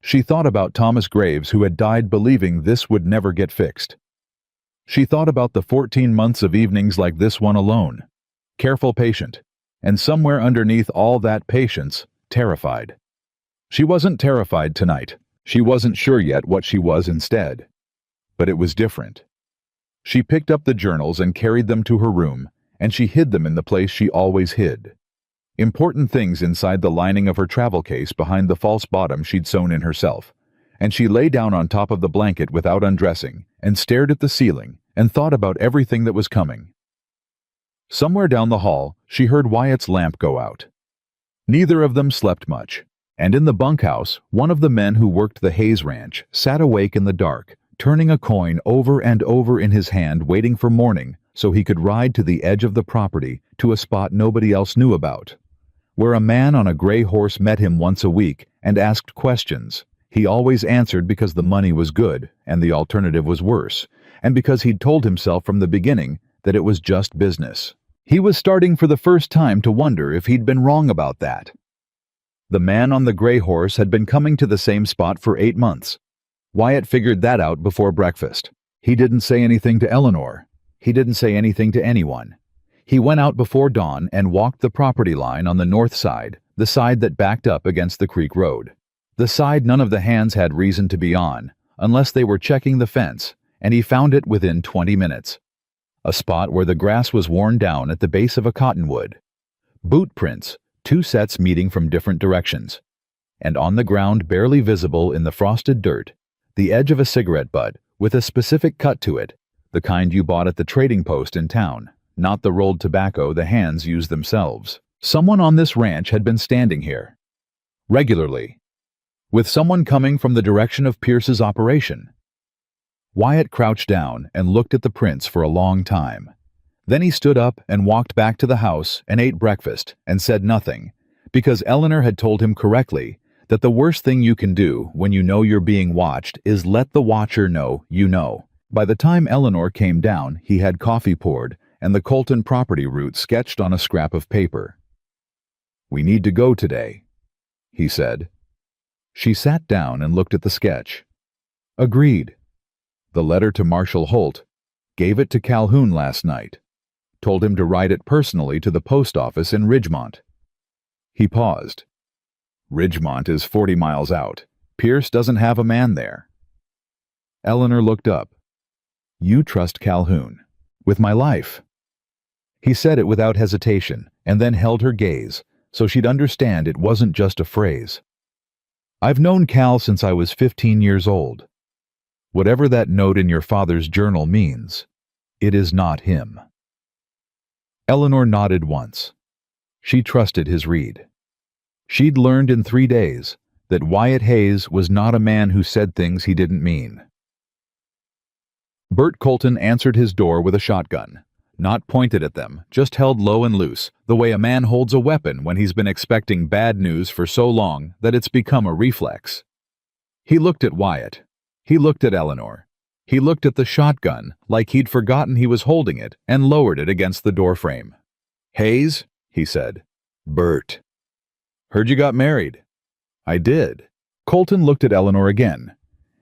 She thought about Thomas Graves, who had died believing this would never get fixed. She thought about the 14 months of evenings like this one alone. Careful patient. and somewhere underneath all that patience, terrified. She wasn't terrified tonight. She wasn't sure yet what she was instead. But it was different. She picked up the journals and carried them to her room, and she hid them in the place she always hid. Important things inside the lining of her travel case behind the false bottom she'd sewn in herself, and she lay down on top of the blanket without undressing and stared at the ceiling and thought about everything that was coming. Somewhere down the hall, she heard Wyatt's lamp go out. Neither of them slept much, and in the bunkhouse, one of the men who worked the Hayes Ranch sat awake in the dark, turning a coin over and over in his hand, waiting for morning so he could ride to the edge of the property to a spot nobody else knew about, where a man on a gray horse met him once a week and asked questions. He always answered because the money was good and the alternative was worse, and because he'd told himself from the beginning that it was just business. He was starting for the first time to wonder if he'd been wrong about that. The man on the gray horse had been coming to the same spot for 8 months. Wyatt figured that out before breakfast. He didn't say anything to Eleanor. He didn't say anything to anyone. He went out before dawn and walked the property line on the north side, the side that backed up against the creek road. The side none of the hands had reason to be on, unless they were checking the fence, and he found it within 20 minutes. A spot where the grass was worn down at the base of a cottonwood. Boot prints, 2 sets meeting from different directions. And on the ground, barely visible in the frosted dirt, the edge of a cigarette butt with a specific cut to it, the kind you bought at the trading post in town, not the rolled tobacco the hands used themselves. Someone on this ranch had been standing here. Regularly. With someone coming from the direction of Pierce's operation. Wyatt crouched down and looked at the prints for a long time. Then he stood up and walked back to the house and ate breakfast and said nothing, because Eleanor had told him correctly that the worst thing you can do when you know you're being watched is let the watcher know you know. By the time Eleanor came down, he had coffee poured and the Colton property route sketched on a scrap of paper. "We need to go today," he said. She sat down and looked at the sketch. Agreed. The letter to Marshall Holt. Gave it to Calhoun last night. Told him to write it personally to the post office in Ridgemont. He paused. Ridgemont is 40 miles out. Pierce doesn't have a man there. Eleanor looked up. "You trust Calhoun. With my life." He said it without hesitation, and then held her gaze, so she'd understand it wasn't just a phrase. "I've known Cal since I was 15 years old. Whatever that note in your father's journal means, it is not him." Eleanor nodded once. She trusted his read. She'd learned in 3 days that Wyatt Hayes was not a man who said things he didn't mean. Bert Colton answered his door with a shotgun, not pointed at them, just held low and loose, the way a man holds a weapon when he's been expecting bad news for so long that it's become a reflex. He looked at Wyatt. He looked at Eleanor. He looked at the shotgun like he'd forgotten he was holding it and lowered it against the doorframe. "Hayes," he said. "Bert." "Heard you got married." "I did." Colton looked at Eleanor again.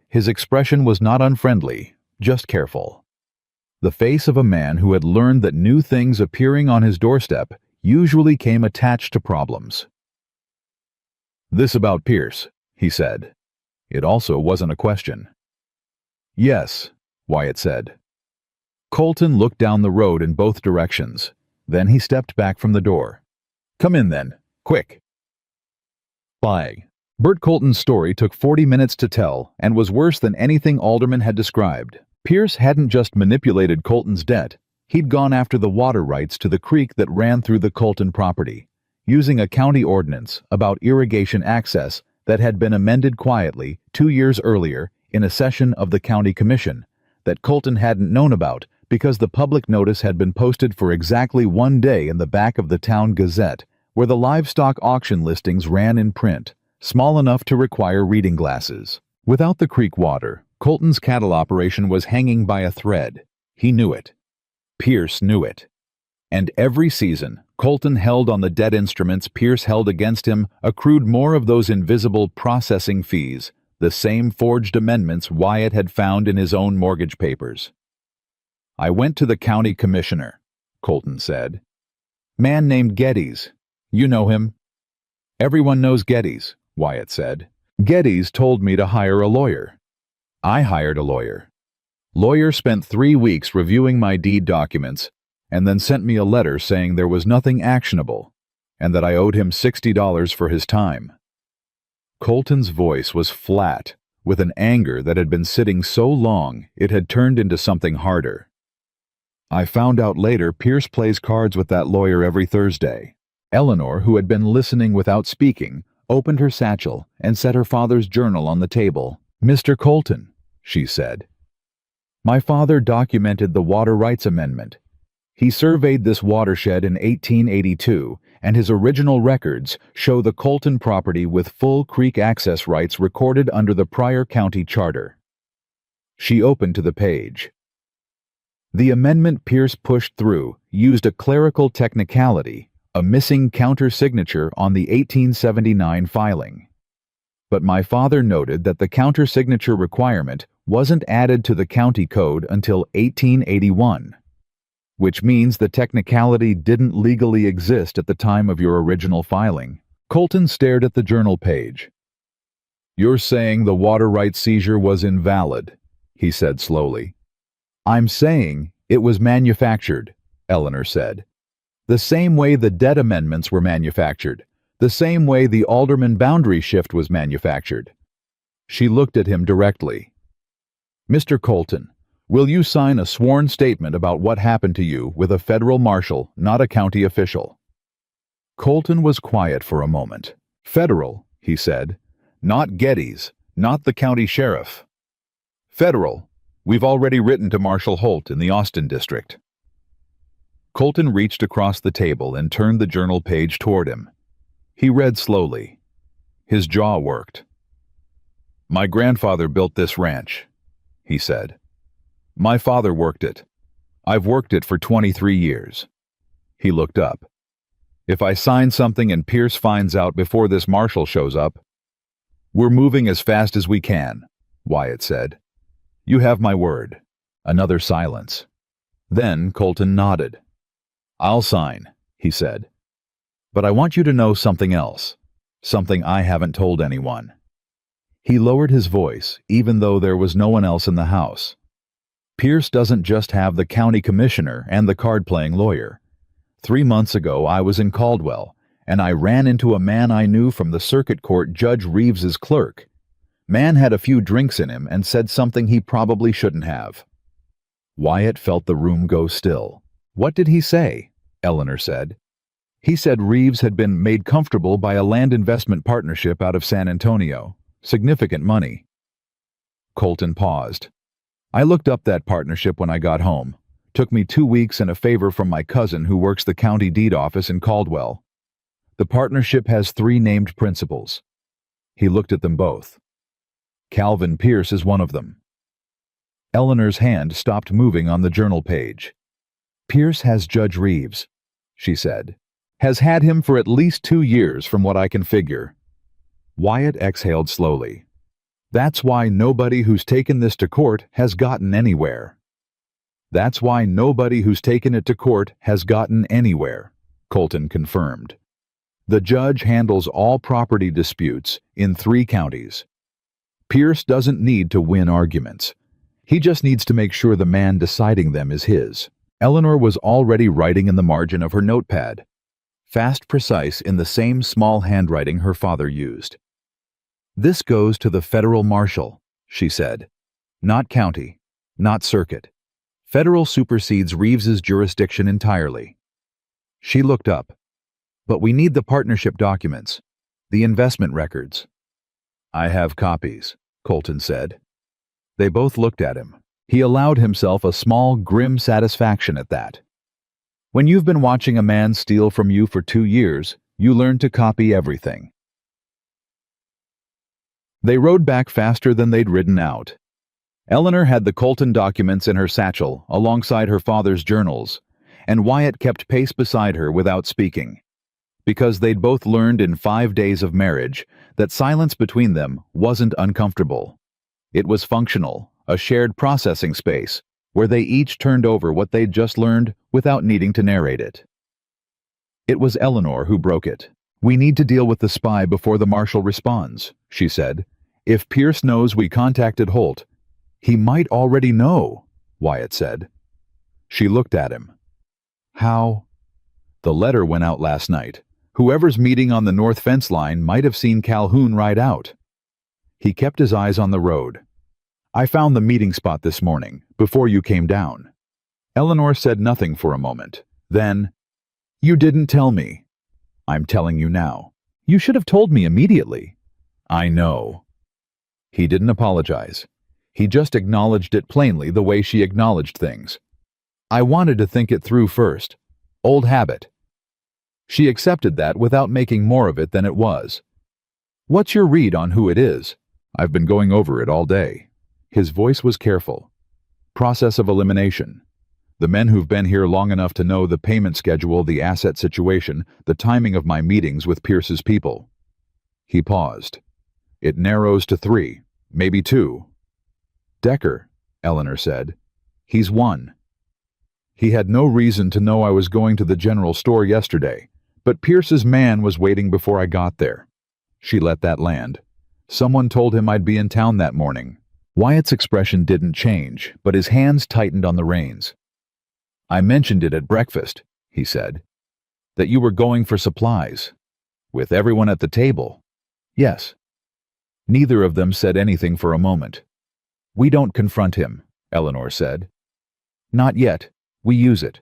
His expression was not unfriendly, just careful. The face of a man who had learned that new things appearing on his doorstep usually came attached to problems. "This about Pierce," he said. It also wasn't a question. "Yes," Wyatt said. Colton looked down the road in both directions. Then he stepped back from the door. "Come in then, quick." Bye. Bert Colton's story took 40 minutes to tell and was worse than anything Alderman had described. Pierce hadn't just manipulated Colton's debt, he'd gone after the water rights to the creek that ran through the Colton property, using a county ordinance about irrigation access that had been amended quietly 2 years earlier in a session of the county commission that Colton hadn't known about because the public notice had been posted for exactly 1 day in the back of the town gazette, where the livestock auction listings ran in print, small enough to require reading glasses. Without the creek water, Colton's cattle operation was hanging by a thread. He knew it. Pierce knew it. And every season, Colton held on the debt instruments Pierce held against him accrued more of those invisible processing fees, the same forged amendments Wyatt had found in his own mortgage papers. "I went to the county commissioner," Colton said. Man named Geddes. You know him. Everyone knows Geddes, Wyatt said. Geddes told me to hire a lawyer. I hired a lawyer. Lawyer spent 3 weeks reviewing my deed documents and then sent me a letter saying there was nothing actionable and that I owed him $60 for his time. Colton's voice was flat, with an anger that had been sitting so long it had turned into something harder. I found out later Pierce plays cards with that lawyer every Thursday. Eleanor, who had been listening without speaking, opened her satchel and set her father's journal on the table. "Mr. Colton," she said. "My father documented the Water Rights Amendment. He surveyed this watershed in 1882, and his original records show the Colton property with full creek access rights recorded under the prior county charter." She opened to the page. The amendment Pierce pushed through used a clerical technicality, a missing counter-signature on the 1879 filing. But my father noted that the counter-signature requirement wasn't added to the county code until 1881, which means the technicality didn't legally exist at the time of your original filing. Colton stared at the journal page. "You're saying the water rights seizure was invalid," he said slowly. "I'm saying it was manufactured," Eleanor said. "The same way the debt amendments were manufactured, the same way the alderman boundary shift was manufactured." She looked at him directly. "Mr. Colton, will you sign a sworn statement about what happened to you with a federal marshal, not a county official?" Colton was quiet for a moment. "Federal," he said. "Not Geddes, not the county sheriff. Federal. We've already written to Marshal Holt in the Austin district." Colton reached across the table and turned the journal page toward him. He read slowly. His jaw worked. "My grandfather built this ranch," he said. "My father worked it. I've worked it for 23 years. He looked up. "If I sign something and Pierce finds out before this marshal shows up—" "We're moving as fast as we can," Wyatt said. "You have my word." Another silence. Then Colton nodded. "I'll sign," he said. "But I want you to know something else, something I haven't told anyone." He lowered his voice, even though there was no one else in the house. "Pierce doesn't just have the county commissioner and the card-playing lawyer. 3 months ago I was in Caldwell, and I ran into a man I knew from the circuit court Judge Reeves's clerk. Man had a few drinks in him and said something he probably shouldn't have." Wyatt felt the room go still. "What did he say?" Eleanor said. "He said Reeves had been made comfortable by a land investment partnership out of San Antonio. Significant money." Colton paused. "I looked up that partnership when I got home. Took me 2 weeks and a favor from my cousin who works the county deed office in Caldwell. The partnership has 3 named principals." He looked at them both. "Calvin Pierce is one of them." Eleanor's hand stopped moving on the journal page. "Pierce has Judge Reeves," she said. "Has had him for at least 2 years from what I can figure." Wyatt exhaled slowly. "That's why nobody who's taken this to court has gotten anywhere." "That's why nobody who's taken it to court has gotten anywhere," Colton confirmed. "The judge handles all property disputes in 3 counties. Pierce doesn't need to win arguments. He just needs to make sure the man deciding them is his." Eleanor was already writing in the margin of her notepad, fast, precise, in the same small handwriting her father used. "This goes to the federal marshal," she said. "Not county, not circuit. Federal supersedes Reeves's jurisdiction entirely." She looked up. "But we need the partnership documents, the investment records." "I have copies," Colton said. They both looked at him. He allowed himself a small, grim satisfaction at that. When you've been watching a man steal from you for 2 years, you learn to copy everything. They rode back faster than they'd ridden out. Eleanor had the Colton documents in her satchel alongside her father's journals, and Wyatt kept pace beside her without speaking, because they'd both learned in 5 days of marriage that silence between them wasn't uncomfortable. It was functional, a shared processing space, where they each turned over what they'd just learned without needing to narrate it. It was Eleanor who broke it. "We need to deal with the spy before the marshal responds," she said. "If Pierce knows we contacted Holt—" "He might already know," Wyatt said. She looked at him. "How?" "The letter went out last night. Whoever's meeting on the north fence line might have seen Calhoun ride out." He kept his eyes on the road. "I found the meeting spot this morning, before you came down." Eleanor said nothing for a moment. Then, "You didn't tell me." "I'm telling you now." "You should have told me immediately." "I know." He didn't apologize. He just acknowledged it plainly the way she acknowledged things. "I wanted to think it through first. Old habit." She accepted that without making more of it than it was. "What's your read on who it is?" "I've been going over it all day." His voice was careful. "Process of elimination. The men who've been here long enough to know the payment schedule, the asset situation, the timing of my meetings with Pierce's people." He paused. "It narrows to 3, maybe 2. "Decker," Eleanor said. "He's 1. He had no reason to know I was going to the general store yesterday, but Pierce's man was waiting before I got there." She let that land. "Someone told him I'd be in town that morning." Wyatt's expression didn't change, but his hands tightened on the reins. "I mentioned it at breakfast," he said. "That you were going for supplies. With everyone at the table." "Yes." Neither of them said anything for a moment. "We don't confront him," Eleanor said. "Not yet. We use it."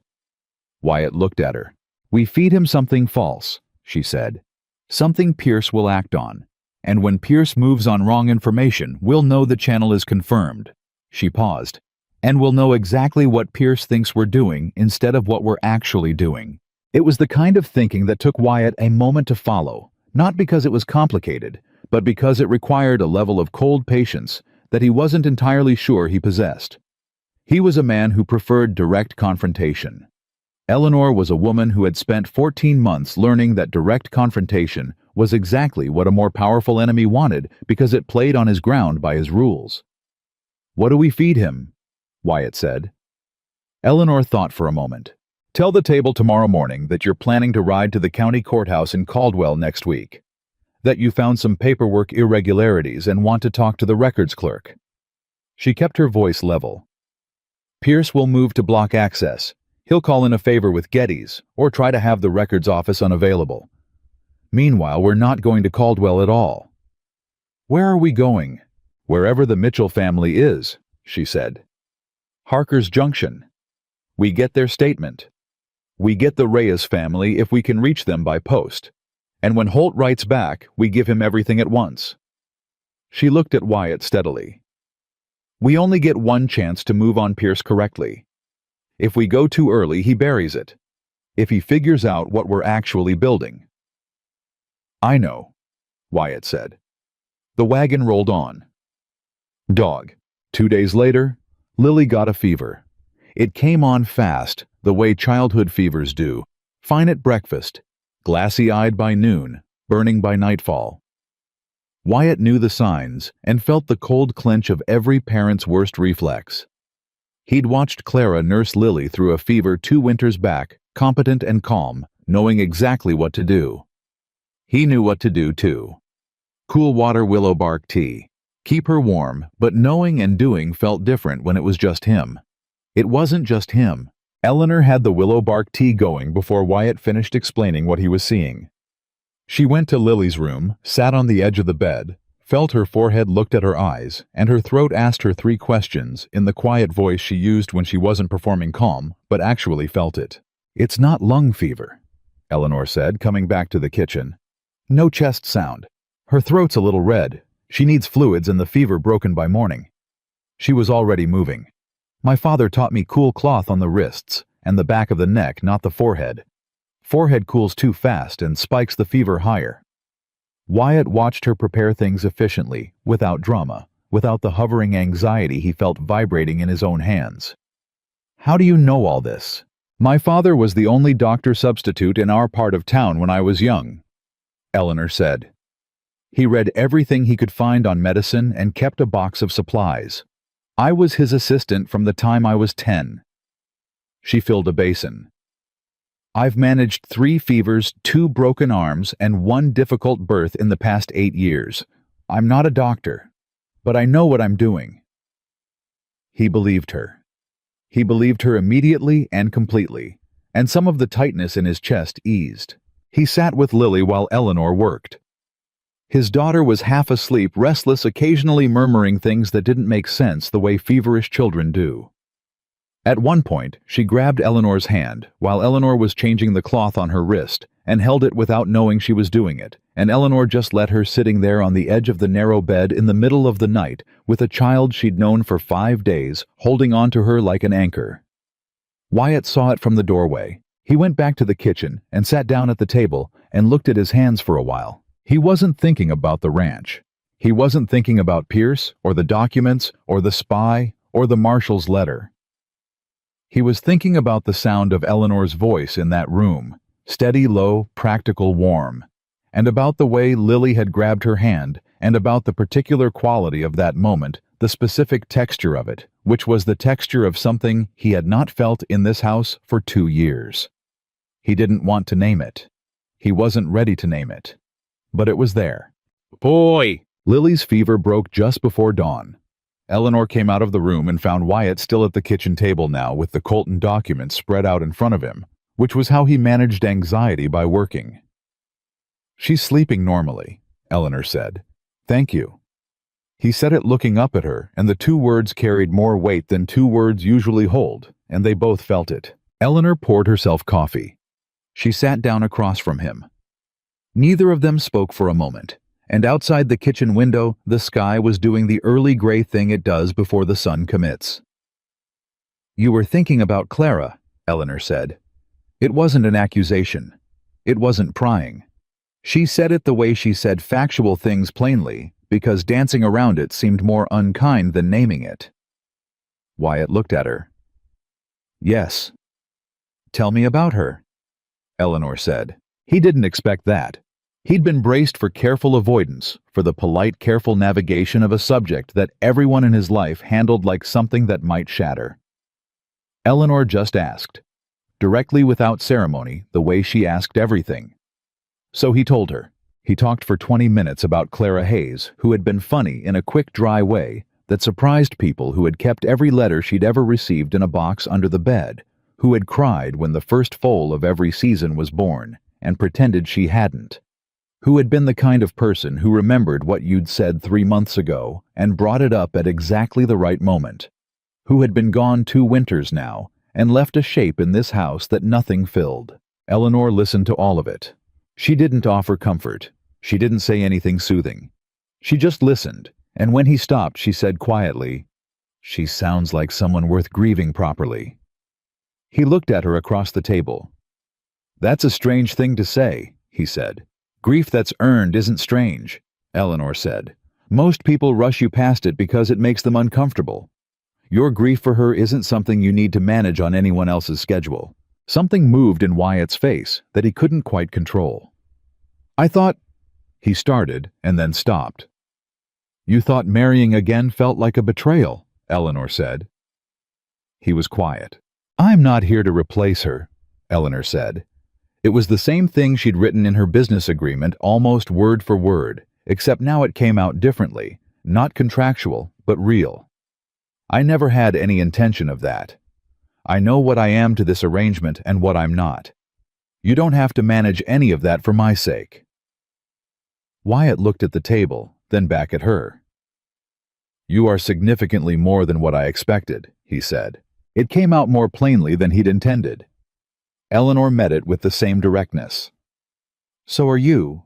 Wyatt looked at her. "We feed him something false," she said. "Something Pierce will act on. And when Pierce moves on wrong information, we'll know the channel is confirmed." She paused. "And we'll know exactly what Pierce thinks we're doing instead of what we're actually doing." It was the kind of thinking that took Wyatt a moment to follow, not because it was complicated, but because it required a level of cold patience that he wasn't entirely sure he possessed. He was a man who preferred direct confrontation. Eleanor was a woman who had spent 14 months learning that direct confrontation was exactly what a more powerful enemy wanted because it played on his ground by his rules. "What do we feed him?" Wyatt said. Eleanor thought for a moment. "Tell the table tomorrow morning that you're planning to ride to the county courthouse in Caldwell next week. That you found some paperwork irregularities and want to talk to the records clerk." She kept her voice level. "Pierce will move to block access. He'll call in a favor with Getty's or try to have the records office unavailable. Meanwhile, we're not going to Caldwell at all." "Where are we going?" "Wherever the Mitchell family is," she said. "Harker's Junction. We get their statement. We get the Reyes family if we can reach them by post. And when Holt writes back, we give him everything at once." She looked at Wyatt steadily. "We only get one chance to move on Pierce correctly. If we go too early, he buries it. If he figures out what we're actually building." "I know," Wyatt said. The wagon rolled on. Dog. 2 days later, Lily got a fever. It came on fast, the way childhood fevers do. Fine at breakfast, glassy-eyed by noon, burning by nightfall. Wyatt knew the signs and felt the cold clench of every parent's worst reflex. He'd watched Clara nurse Lily through a fever 2 winters back, competent and calm, knowing exactly what to do. He knew what to do, too. Cool water willow bark tea. Keep her warm, but knowing and doing felt different when it was just him. It wasn't just him. Eleanor had the willow bark tea going before Wyatt finished explaining what he was seeing. She went to Lily's room, sat on the edge of the bed, felt her forehead, looked at her eyes, and her throat asked her 3 questions in the quiet voice she used when she wasn't performing calm, but actually felt it. "It's not lung fever," Eleanor said, coming back to the kitchen. "No chest sound. Her throat's a little red. She needs fluids and the fever broken by morning." She was already moving. "My father taught me cool cloth on the wrists and the back of the neck, not the forehead. Forehead cools too fast and spikes the fever higher." Wyatt watched her prepare things efficiently, without drama, without the hovering anxiety he felt vibrating in his own hands. "How do you know all this?" "My father was the only doctor substitute in our part of town when I was young," Eleanor said. "He read everything he could find on medicine and kept a box of supplies. I was his assistant from the time I was 10. She filled a basin. I've managed 3 fevers, 2 broken arms, and 1 difficult birth in the past 8 years. I'm not a doctor, but I know what I'm doing." He believed her. He believed her immediately and completely, and some of the tightness in his chest eased. He sat with Lily while Eleanor worked. His daughter was half asleep, restless, occasionally murmuring things that didn't make sense the way feverish children do. At one point, she grabbed Eleanor's hand while Eleanor was changing the cloth on her wrist and held it without knowing she was doing it, and Eleanor just let her sitting there on the edge of the narrow bed in the middle of the night with a child she'd known for 5 days holding on to her like an anchor. Wyatt saw it from the doorway. He went back to the kitchen and sat down at the table and looked at his hands for a while. He wasn't thinking about the ranch. He wasn't thinking about Pierce or the documents or the spy or the marshal's letter. He was thinking about the sound of Eleanor's voice in that room, steady, low, practical, warm, and about the way Lily had grabbed her hand, and about the particular quality of that moment, the specific texture of it, which was the texture of something he had not felt in this house for 2 years. He didn't want to name it. He wasn't ready to name it. But it was there. "Boy!" Lily's fever broke just before dawn. Eleanor came out of the room and found Wyatt still at the kitchen table now with the Colton documents spread out in front of him, which was how he managed anxiety by working. "She's sleeping normally," Eleanor said. "Thank you." He said it looking up at her, and the 2 words carried more weight than 2 words usually hold, and they both felt it. Eleanor poured herself coffee. She sat down across from him. Neither of them spoke for a moment, and outside the kitchen window, the sky was doing the early gray thing it does before the sun commits. "You were thinking about Clara," Eleanor said. It wasn't an accusation. It wasn't prying. She said it the way she said factual things plainly, because dancing around it seemed more unkind than naming it. Wyatt looked at her. "Yes." "Tell me about her," Eleanor said. He didn't expect that. He'd been braced for careful avoidance, for the polite, careful navigation of a subject that everyone in his life handled like something that might shatter. Eleanor just asked, directly without ceremony, the way she asked everything. So he told her. He talked for 20 minutes about Clara Hayes, who had been funny in a quick, dry way that surprised people, who had kept every letter she'd ever received in a box under the bed, who had cried when the first foal of every season was born and pretended she hadn't, who had been the kind of person who remembered what you'd said 3 months ago and brought it up at exactly the right moment, who had been gone 2 winters now and left a shape in this house that nothing filled. Eleanor listened to all of it. She didn't offer comfort. She didn't say anything soothing. She just listened, and when he stopped, she said quietly, "She sounds like someone worth grieving properly." He looked at her across the table. "That's a strange thing to say," he said. "Grief that's earned isn't strange," Eleanor said. "Most people rush you past it because it makes them uncomfortable. Your grief for her isn't something you need to manage on anyone else's schedule." Something moved in Wyatt's face that he couldn't quite control. "I thought—" he started and then stopped. "You thought marrying again felt like a betrayal," Eleanor said. He was quiet. "I'm not here to replace her," Eleanor said. It was the same thing she'd written in her business agreement, almost word for word, except now it came out differently, not contractual, but real. "I never had any intention of that. I know what I am to this arrangement and what I'm not. You don't have to manage any of that for my sake." Wyatt looked at the table, then back at her. "You are significantly more than what I expected," he said. It came out more plainly than he'd intended. Eleanor met it with the same directness. "So are you,"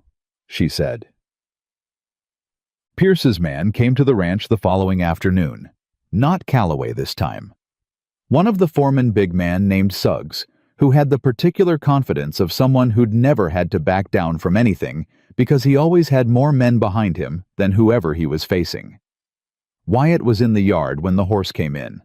she said. Pierce's man came to the ranch the following afternoon. Not Calloway this time. One of the foreman, big man named Suggs, who had the particular confidence of someone who'd never had to back down from anything because he always had more men behind him than whoever he was facing. Wyatt was in the yard when the horse came in.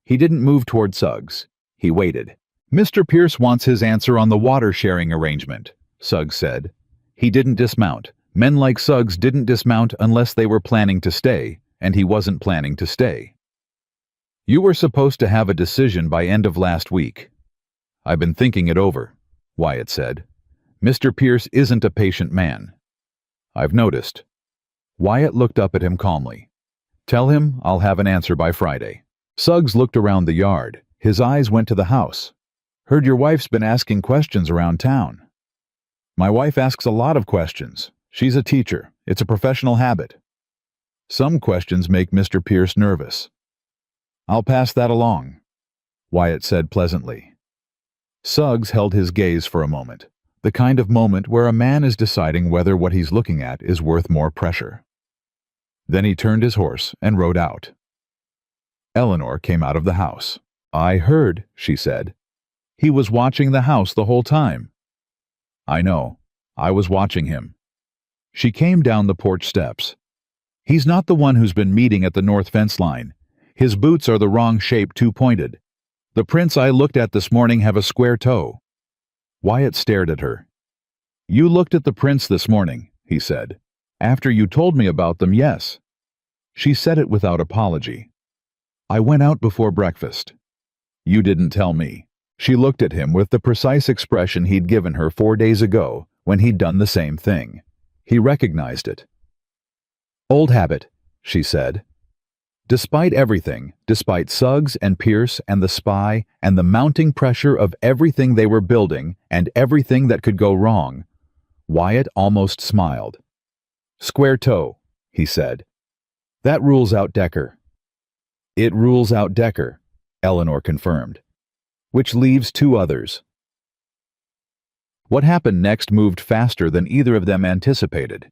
He didn't move toward Suggs. He waited. "Mr. Pierce wants his answer on the water-sharing arrangement," Suggs said. He didn't dismount. Men like Suggs didn't dismount unless they were planning to stay, and he wasn't planning to stay. "You were supposed to have a decision by end of last week. I've been thinking it over." Wyatt said. "Mr. Pierce isn't a patient man." "I've noticed." Wyatt looked up at him calmly. "Tell him I'll have an answer by Friday." Suggs looked around the yard. His eyes went to the house. "Heard your wife's been asking questions around town." "My wife asks a lot of questions. She's a teacher. It's a professional habit." "Some questions make Mr. Pierce nervous." "I'll pass that along," Wyatt said pleasantly. Suggs held his gaze for a moment, the kind of moment where a man is deciding whether what he's looking at is worth more pressure. Then he turned his horse and rode out. Eleanor came out of the house. "I heard," she said. "He was watching the house the whole time." "I know. I was watching him." She came down the porch steps. "He's not the one who's been meeting at the north fence line. His boots are the wrong shape, too pointed. The prints I looked at this morning have a square toe." Wyatt stared at her. "You looked at the prints this morning," he said. "After you told me about them, yes." She said it without apology. "I went out before breakfast." "You didn't tell me." She looked at him with the precise expression he'd given her 4 days ago when he'd done the same thing. He recognized it. "Old habit," she said. Despite everything, despite Suggs and Pierce and the spy and the mounting pressure of everything they were building and everything that could go wrong, Wyatt almost smiled. "Square toe," he said. "That rules out Decker." "It rules out Decker," Eleanor confirmed. "Which leaves 2 others." What happened next moved faster than either of them anticipated.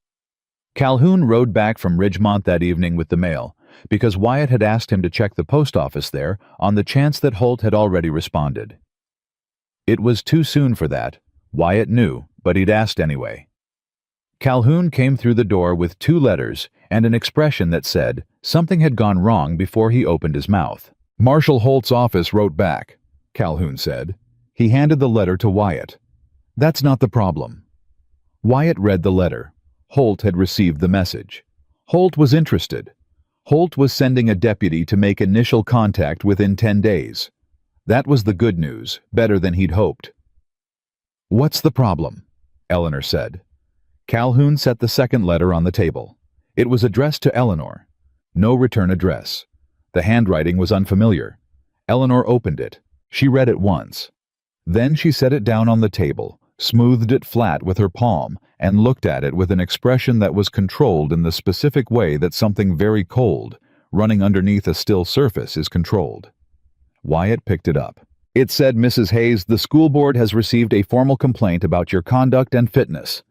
Calhoun rode back from Ridgemont that evening with the mail, because Wyatt had asked him to check the post office there on the chance that Holt had already responded. It was too soon for that, Wyatt knew, but he'd asked anyway. Calhoun came through the door with 2 letters and an expression that said something had gone wrong before he opened his mouth. "Marshal Holt's office wrote back," Calhoun said. He handed the letter to Wyatt. "That's not the problem." Wyatt read the letter. Holt had received the message. Holt was interested. Holt was sending a deputy to make initial contact within 10 days. That was the good news, better than he'd hoped. "What's the problem?" Eleanor said. Calhoun set the second letter on the table. It was addressed to Eleanor. No return address. The handwriting was unfamiliar. Eleanor opened it. She read it once. Then she set it down on the table, smoothed it flat with her palm, and looked at it with an expression that was controlled in the specific way that something very cold, running underneath a still surface, is controlled. Wyatt picked it up. It said, "Mrs. Hayes, the school board has received a formal complaint about your conduct and fitness.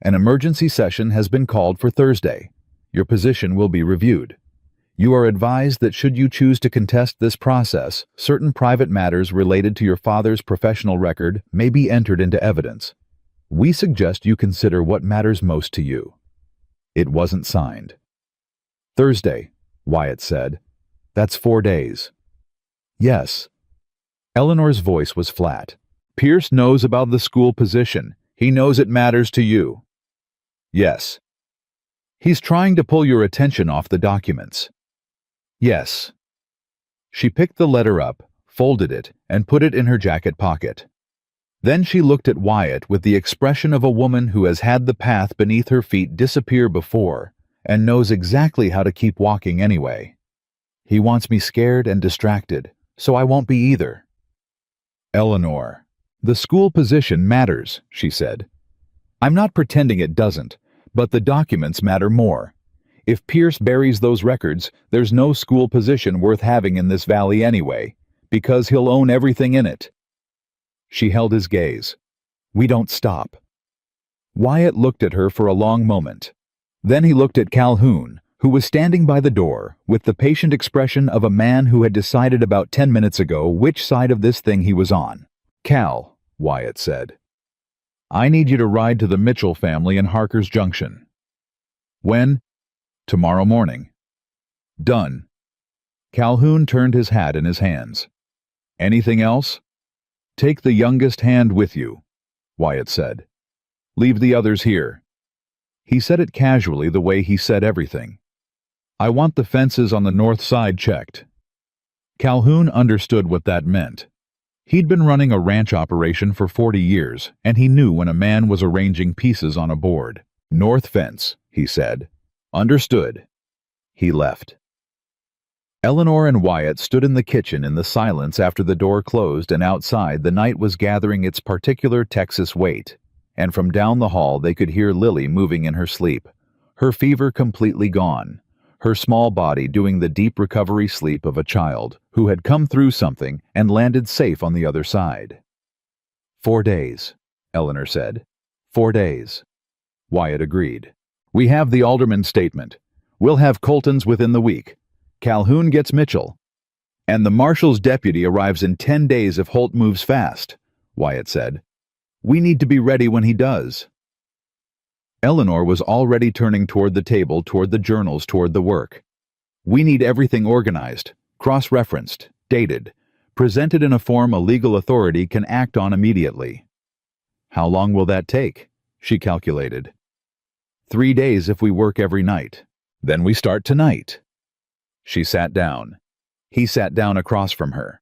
An emergency session has been called for Thursday. Your position will be reviewed. You are advised that should you choose to contest this process, certain private matters related to your father's professional record may be entered into evidence. We suggest you consider what matters most to you." It wasn't signed. "Thursday," Wyatt said. "That's 4 days." "Yes." Eleanor's voice was flat. "Pierce knows about the school position. He knows it matters to you." "Yes." "He's trying to pull your attention off the documents." "Yes." She picked the letter up, folded it, and put it in her jacket pocket. Then she looked at Wyatt with the expression of a woman who has had the path beneath her feet disappear before and knows exactly how to keep walking anyway. "He wants me scared and distracted, so I won't be either." "Eleanor, the school position matters," she said. "I'm not pretending it doesn't, but the documents matter more. If Pierce buries those records, there's no school position worth having in this valley anyway, because he'll own everything in it." She held his gaze. "We don't stop." Wyatt looked at her for a long moment. Then he looked at Calhoun, who was standing by the door, with the patient expression of a man who had decided about 10 minutes ago which side of this thing he was on. "Cal," Wyatt said, "I need you to ride to the Mitchell family in Harker's Junction." "When?" "Tomorrow morning." "Done." Calhoun turned his hat in his hands. "Anything else?" "Take the youngest hand with you," Wyatt said. "Leave the others here." He said it casually the way he said everything. "I want the fences on the north side checked." Calhoun understood what that meant. He'd been running a ranch operation for 40 years, and he knew when a man was arranging pieces on a board. "North fence," he said. "Understood." He left. Eleanor and Wyatt stood in the kitchen in the silence after the door closed, and outside the night was gathering its particular Texas weight, and from down the hall they could hear Lily moving in her sleep, her fever completely gone, her small body doing the deep recovery sleep of a child who had come through something and landed safe on the other side. 4 days, Eleanor said. 4 days. Wyatt agreed. "We have the alderman's statement. We'll have Colton's within the week. Calhoun gets Mitchell. And the marshal's deputy arrives in 10 days if Holt moves fast," Wyatt said. "We need to be ready when he does." Eleanor was already turning toward the table, toward the journals, toward the work. "We need everything organized, cross-referenced, dated, presented in a form a legal authority can act on immediately." "How long will that take?" she calculated. 3 days if we work every night. Then we start tonight." She sat down. He sat down across from her.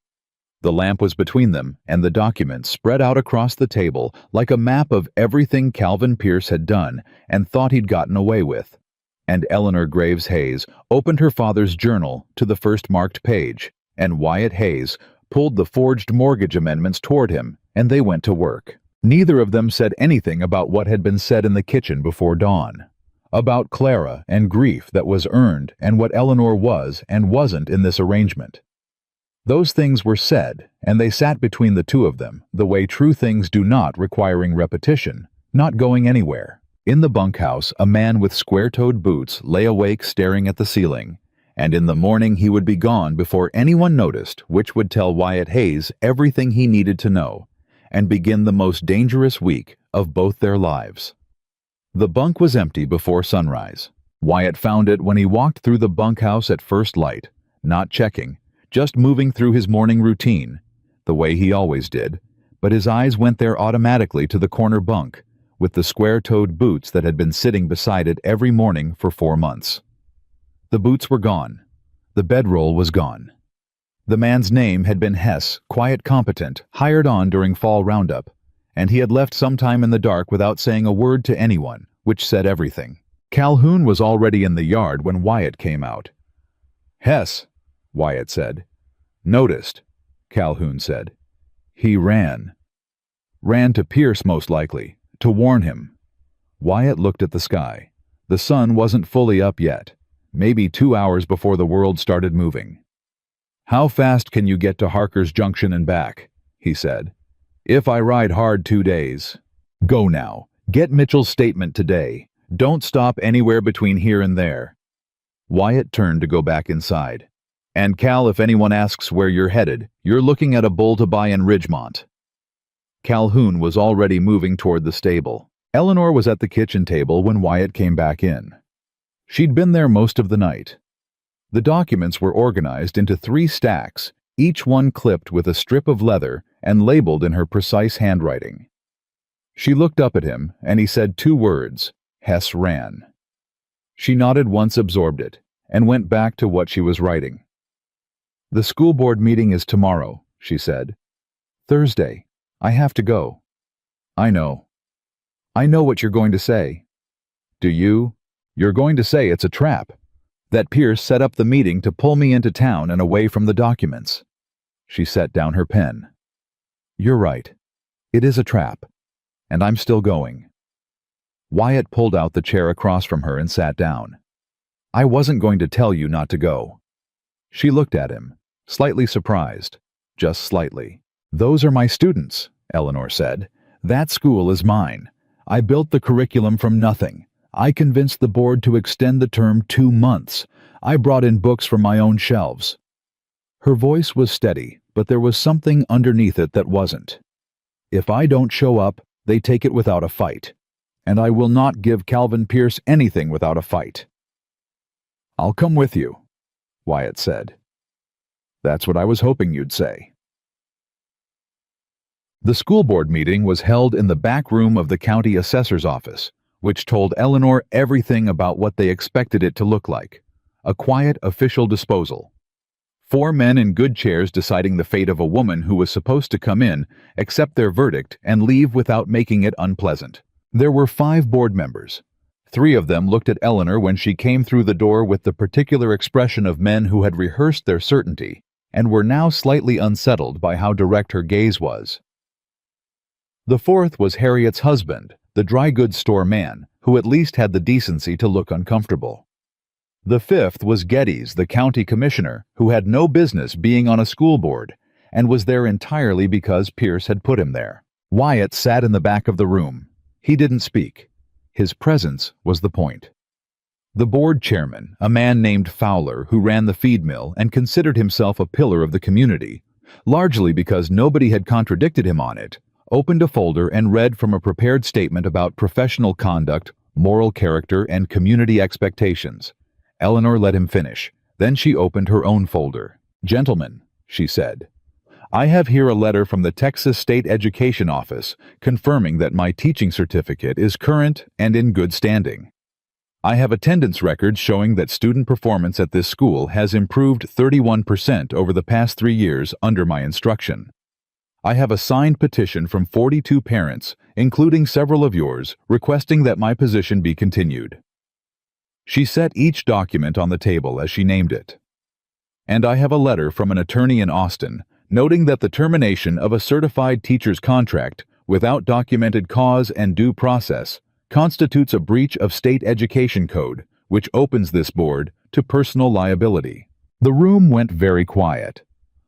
The lamp was between them, and the documents spread out across the table like a map of everything Calvin Pierce had done and thought he'd gotten away with. And Eleanor Graves Hayes opened her father's journal to the first marked page, and Wyatt Hayes pulled the forged mortgage amendments toward him, and they went to work. Neither of them said anything about what had been said in the kitchen before dawn, about Clara and grief that was earned and what Eleanor was and wasn't in this arrangement. Those things were said, and they sat between the two of them, the way true things do not, requiring repetition, not going anywhere. In the bunkhouse, a man with square-toed boots lay awake staring at the ceiling, and in the morning he would be gone before anyone noticed, which would tell Wyatt Hayes everything he needed to know, and begin the most dangerous week of both their lives. The bunk was empty before sunrise. Wyatt found it when he walked through the bunkhouse at first light, not checking, just moving through his morning routine, the way he always did, but his eyes went there automatically to the corner bunk, with the square-toed boots that had been sitting beside it every morning for 4 months. The boots were gone. The bedroll was gone. The man's name had been Hess, quiet competent, hired on during fall roundup, and he had left sometime in the dark without saying a word to anyone, which said everything. Calhoun was already in the yard when Wyatt came out. "Hess," Wyatt said. "Noticed," Calhoun said. "He ran. Ran to Pierce, most likely, to warn him." Wyatt looked at the sky. The sun wasn't fully up yet, maybe 2 hours before the world started moving. "How fast can you get to Harker's Junction and back?" he said. "If I ride hard 2 days. Go now. Get Mitchell's statement today. Don't stop anywhere between here and there." Wyatt turned to go back inside. "And Cal, if anyone asks where you're headed, you're looking at a bull to buy in Ridgemont." Calhoun was already moving toward the stable. Eleanor was at the kitchen table when Wyatt came back in. She'd been there most of the night. The documents were organized into 3 stacks, each one clipped with a strip of leather and labeled in her precise handwriting. She looked up at him, and he said 2 words, "Hess ran." She nodded once, absorbed it, and went back to what she was writing. "The school board meeting is tomorrow," she said. "Thursday. I have to go." "I know. I know what you're going to say." "Do you? You're going to say it's a trap. That Pierce set up the meeting to pull me into town and away from the documents." She set down her pen. "You're right. It is a trap. And I'm still going." Wyatt pulled out the chair across from her and sat down. "I wasn't going to tell you not to go." She looked at him, slightly surprised, just slightly. "Those are my students," Eleanor said. "That school is mine. I built the curriculum from nothing. I convinced the board to extend the term 2 months. I brought in books from my own shelves." Her voice was steady, but there was something underneath it that wasn't. "If I don't show up, they take it without a fight. And I will not give Calvin Pierce anything without a fight." "I'll come with you," Wyatt said. "That's what I was hoping you'd say." The school board meeting was held in the back room of the county assessor's office, which told Eleanor everything about what they expected it to look like. A quiet official disposal. 4 men in good chairs deciding the fate of a woman who was supposed to come in, accept their verdict, and leave without making it unpleasant. There were 5 board members. 3 of them looked at Eleanor when she came through the door with the particular expression of men who had rehearsed their certainty and were now slightly unsettled by how direct her gaze was. The 4th was Harriet's husband, the dry goods store man, who at least had the decency to look uncomfortable. The 5th was Geddes, the county commissioner, who had no business being on a school board, and was there entirely because Pierce had put him there. Wyatt sat in the back of the room. He didn't speak. His presence was the point. The board chairman, a man named Fowler, who ran the feed mill and considered himself a pillar of the community, largely because nobody had contradicted him on it, opened a folder and read from a prepared statement about professional conduct, moral character, and community expectations. Eleanor let him finish. Then she opened her own folder. "Gentlemen," she said, "I have here a letter from the Texas State Education Office confirming that my teaching certificate is current and in good standing. I have attendance records showing that student performance at this school has improved 31% over the past 3 years under my instruction. I have a signed petition from 42 parents, including several of yours, requesting that my position be continued." She set each document on the table as she named it. "And I have a letter from an attorney in Austin, noting that the termination of a certified teacher's contract without documented cause and due process constitutes a breach of state education code, which opens this board to personal liability." The room went very quiet.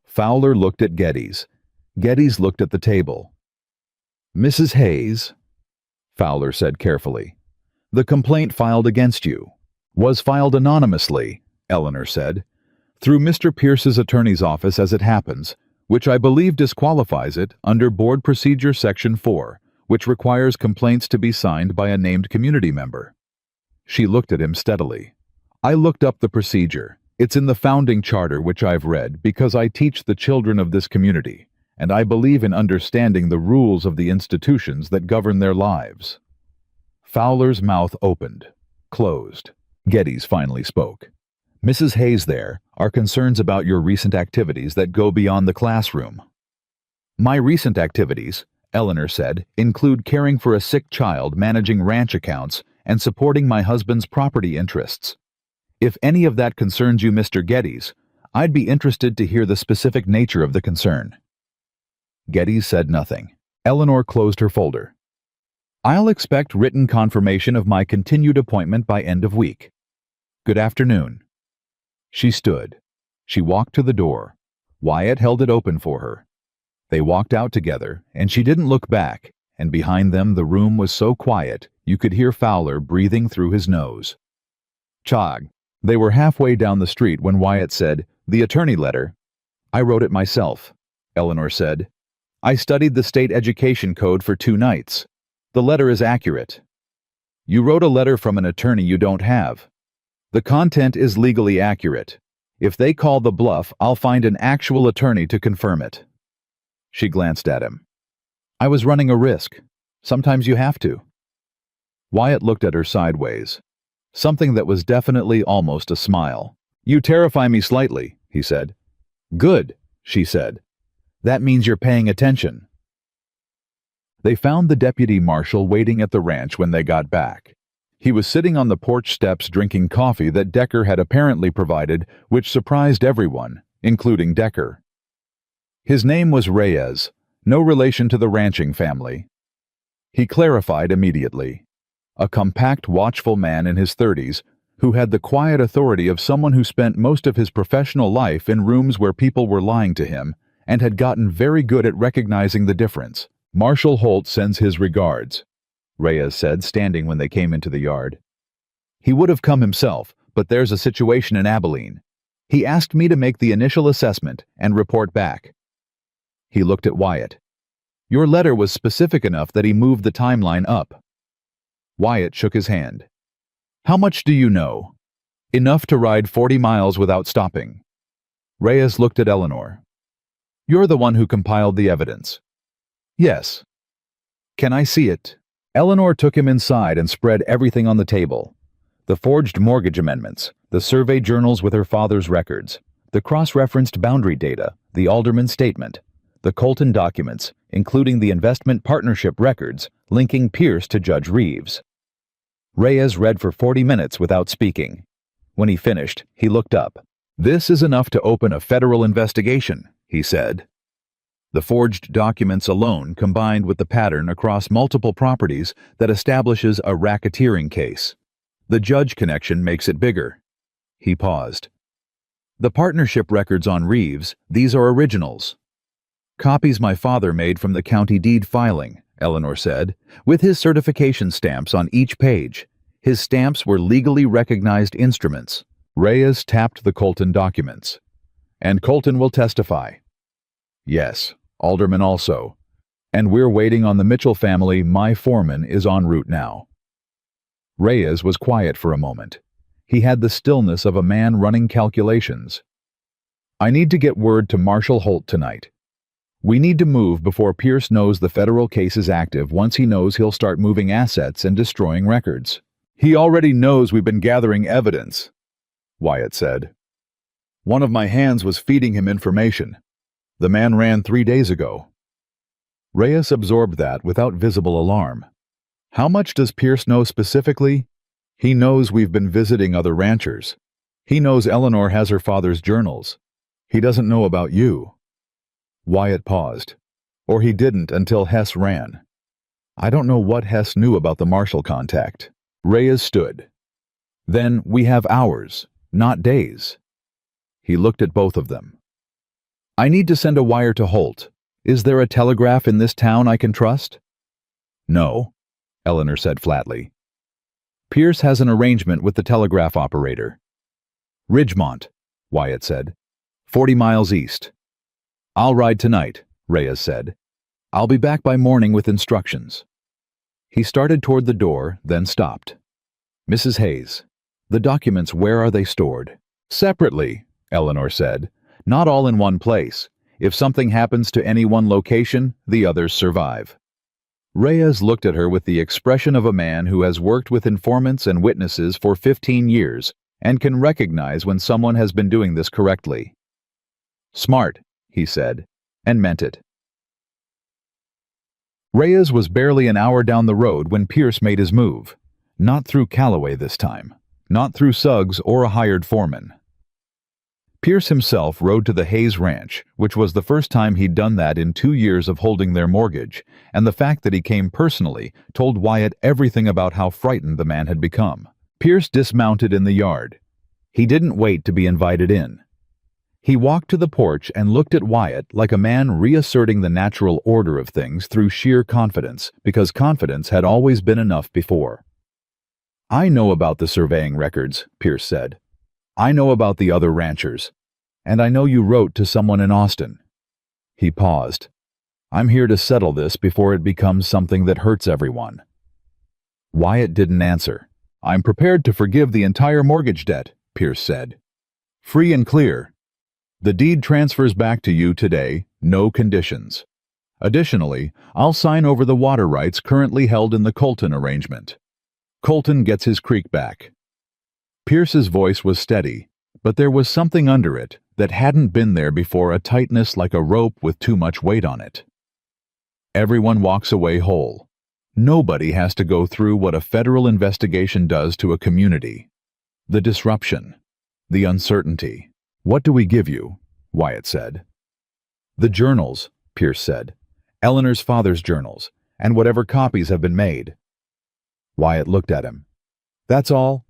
Fowler looked at Geddes. Geddes looked at the table. "Mrs. Hayes," Fowler said carefully, "the complaint filed against you was filed anonymously," Eleanor said, "through Mr. Pierce's attorney's office as it happens, which I believe disqualifies it under Board Procedure Section 4, which requires complaints to be signed by a named community member." She looked at him steadily. "I looked up the procedure. It's in the founding charter, which I've read because I teach the children of this community, and I believe in understanding the rules of the institutions that govern their lives." Fowler's mouth opened, closed. Geddes finally spoke. "Mrs. Hayes, there are concerns about your recent activities that go beyond the classroom." "My recent activities," Eleanor said, "include caring for a sick child, managing ranch accounts, and supporting my husband's property interests. If any of that concerns you, Mr. Geddes, I'd be interested to hear the specific nature of the concern." Geddes said nothing. Eleanor closed her folder. "I'll expect written confirmation of my continued appointment by end of week. Good afternoon." She stood. She walked to the door. Wyatt held it open for her. They walked out together, and she didn't look back, and behind them the room was so quiet you could hear Fowler breathing through his nose. "Chog." They were halfway down the street when Wyatt said, "The attorney letter." "I wrote it myself," Eleanor said. "I studied the state education code for 2 nights. The letter is accurate." "You wrote a letter from an attorney you don't have." "The content is legally accurate. If they call the bluff, I'll find an actual attorney to confirm it." She glanced at him. "I was running a risk. Sometimes you have to." Wyatt looked at her sideways. Something that was definitely almost a smile. "You terrify me slightly," he said. "Good," she said. "That means you're paying attention." They found the deputy marshal waiting at the ranch when they got back. He was sitting on the porch steps drinking coffee that Decker had apparently provided, which surprised everyone, including Decker. His name was Reyes, no relation to the ranching family. He clarified immediately. A compact, watchful man in his 30s, who had the quiet authority of someone who spent most of his professional life in rooms where people were lying to him, and had gotten very good at recognizing the difference. "Marshal Holt sends his regards," Reyes said, standing when they came into the yard. "He would have come himself, but there's a situation in Abilene. He asked me to make the initial assessment and report back." He looked at Wyatt. "Your letter was specific enough that he moved the timeline up." Wyatt shook his hand. "How much do you know?" "Enough to ride 40 miles without stopping." Reyes looked at Eleanor. "You're the one who compiled the evidence." "Yes." "Can I see it?" Eleanor took him inside and spread everything on the table. The forged mortgage amendments, the survey journals with her father's records, the cross-referenced boundary data, the alderman statement, the Colton documents, including the investment partnership records, linking Pierce to Judge Reeves. Reyes read for 40 minutes without speaking. When he finished, he looked up. "This is enough to open a federal investigation," he said. The forged documents alone combined with the pattern across multiple properties that establishes a racketeering case. The Judge connection makes it bigger. He paused. "The partnership records on Reeves, these are originals." "Copies my father made from the county deed filing," Eleanor said, "with his certification stamps on each page. His stamps were legally recognized instruments." Reyes tapped the Colton documents. "And Colton will testify." "Yes, Alderman also. And we're waiting on the Mitchell family. My foreman is en route now." Reyes was quiet for a moment. He had the stillness of a man running calculations. "I need to get word to Marshal Holt tonight. We need to move before Pierce knows the federal case is active. Once he knows, he'll start moving assets and destroying records." "He already knows we've been gathering evidence," Wyatt said. "One of my hands was feeding him information. The man ran 3 days ago." Reyes absorbed that without visible alarm. "How much does Pierce know specifically?" "He knows we've been visiting other ranchers. He knows Eleanor has her father's journals. He doesn't know about you." Wyatt paused. "Or he didn't until Hess ran. I don't know what Hess knew about the Marshall contact." Reyes stood. "Then we have hours, not days." He looked at both of them. "I need to send a wire to Holt. Is there a telegraph in this town I can trust?" "No," Eleanor said flatly. "Pierce has an arrangement with the telegraph operator." "Ridgemont," Wyatt said. 40 miles east." "I'll ride tonight," Reyes said. "I'll be back by morning with instructions." He started toward the door, then stopped. "Mrs. Hayes, the documents, where are they stored?" "Separately," Eleanor said. "Not all in one place. If something happens to any one location, the others survive." Reyes looked at her with the expression of a man who has worked with informants and witnesses for 15 years and can recognize when someone has been doing this correctly. "Smart," he said, and meant it. Reyes was barely an hour down the road when Pierce made his move. Not through Calloway this time. Not through Suggs or a hired foreman. Pierce himself rode to the Hayes Ranch, which was the first time he'd done that in 2 years of holding their mortgage, and the fact that he came personally told Wyatt everything about how frightened the man had become. Pierce dismounted in the yard. He didn't wait to be invited in. He walked to the porch and looked at Wyatt like a man reasserting the natural order of things through sheer confidence, because confidence had always been enough before. "I know about the surveying records," Pierce said. "I know about the other ranchers. And I know you wrote to someone in Austin." He paused. "I'm here to settle this before it becomes something that hurts everyone." Wyatt didn't answer. "I'm prepared to forgive the entire mortgage debt," Pierce said. "Free and clear. The deed transfers back to you today, no conditions. Additionally, I'll sign over the water rights currently held in the Colton arrangement. Colton gets his creek back." Pierce's voice was steady, but there was something under it that hadn't been there before, a tightness like a rope with too much weight on it. "Everyone walks away whole. Nobody has to go through what a federal investigation does to a community. The disruption, the uncertainty." "What do we give you?" Wyatt said. "The journals," Pierce said. "Eleanor's father's journals, and whatever copies have been made." Wyatt looked at him. "That's all?"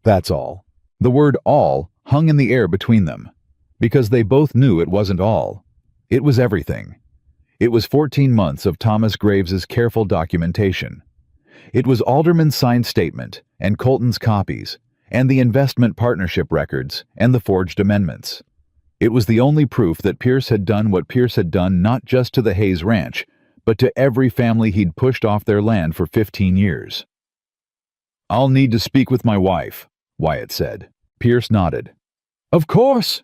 "That's all." The word all hung in the air between them, because they both knew it wasn't all. It was everything. It was 14 months of Thomas Graves's careful documentation. It was Alderman's signed statement, and Colton's copies, and the investment partnership records, and the forged amendments. It was the only proof that Pierce had done what Pierce had done, not just to the Hayes Ranch, but to every family he'd pushed off their land for 15 years. "I'll need to speak with my wife," Wyatt said. Pierce nodded. "Of course."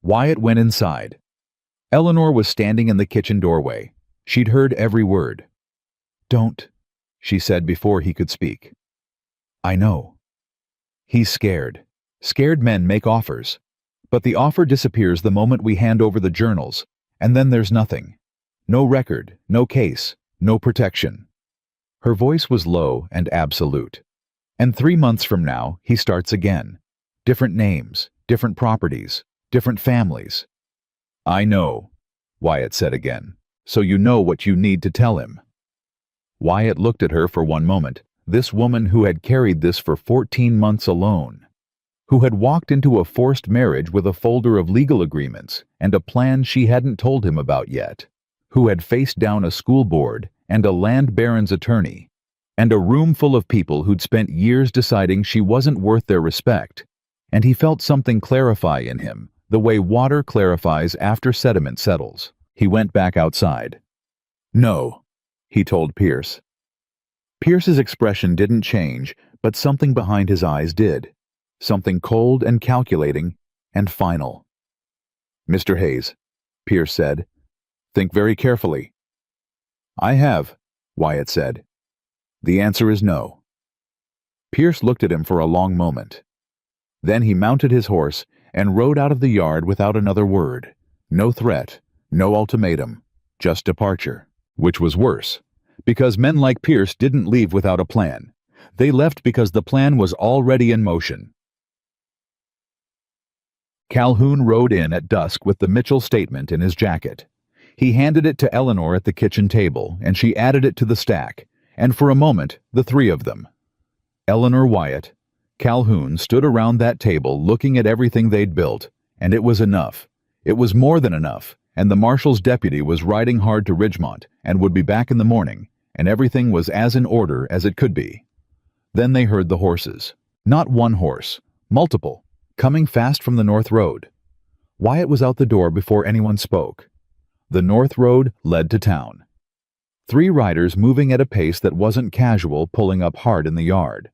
Wyatt went inside. Eleanor was standing in the kitchen doorway. She'd heard every word. "Don't," she said before he could speak. "I know." "He's scared. Scared men make offers. But the offer disappears the moment we hand over the journals, and then there's nothing. No record, no case, no protection." Her voice was low and absolute. "And 3 months from now, he starts again. Different names, different properties, different families." "I know," Wyatt said again. "So you know what you need to tell him." Wyatt looked at her for one moment, this woman who had carried this for 14 months alone, who had walked into a forced marriage with a folder of legal agreements and a plan she hadn't told him about yet, who had faced down a school board and a land baron's attorney, and a room full of people who'd spent years deciding she wasn't worth their respect, and he felt something clarify in him, the way water clarifies after sediment settles. He went back outside. "No," he told Pierce. Pierce's expression didn't change, but something behind his eyes did. Something cold and calculating and final. "Mr. Hayes," Pierce said, "think very carefully." "I have," Wyatt said. "The answer is no." Pierce looked at him for a long moment. Then he mounted his horse and rode out of the yard without another word. No threat, no ultimatum, just departure. Which was worse, because men like Pierce didn't leave without a plan. They left because the plan was already in motion. Calhoun rode in at dusk with the Mitchell statement in his jacket. He handed it to Eleanor at the kitchen table, and she added it to the stack, and for a moment, the three of them, Eleanor, Wyatt, Calhoun, stood around that table looking at everything they'd built, and it was enough. It was more than enough, and the marshal's deputy was riding hard to Ridgemont and would be back in the morning, and everything was as in order as it could be. Then they heard the horses. Not one horse, multiple, coming fast from the North Road. Wyatt was out the door before anyone spoke. The North Road led to town. 3 riders moving at a pace that wasn't casual, pulling up hard in the yard.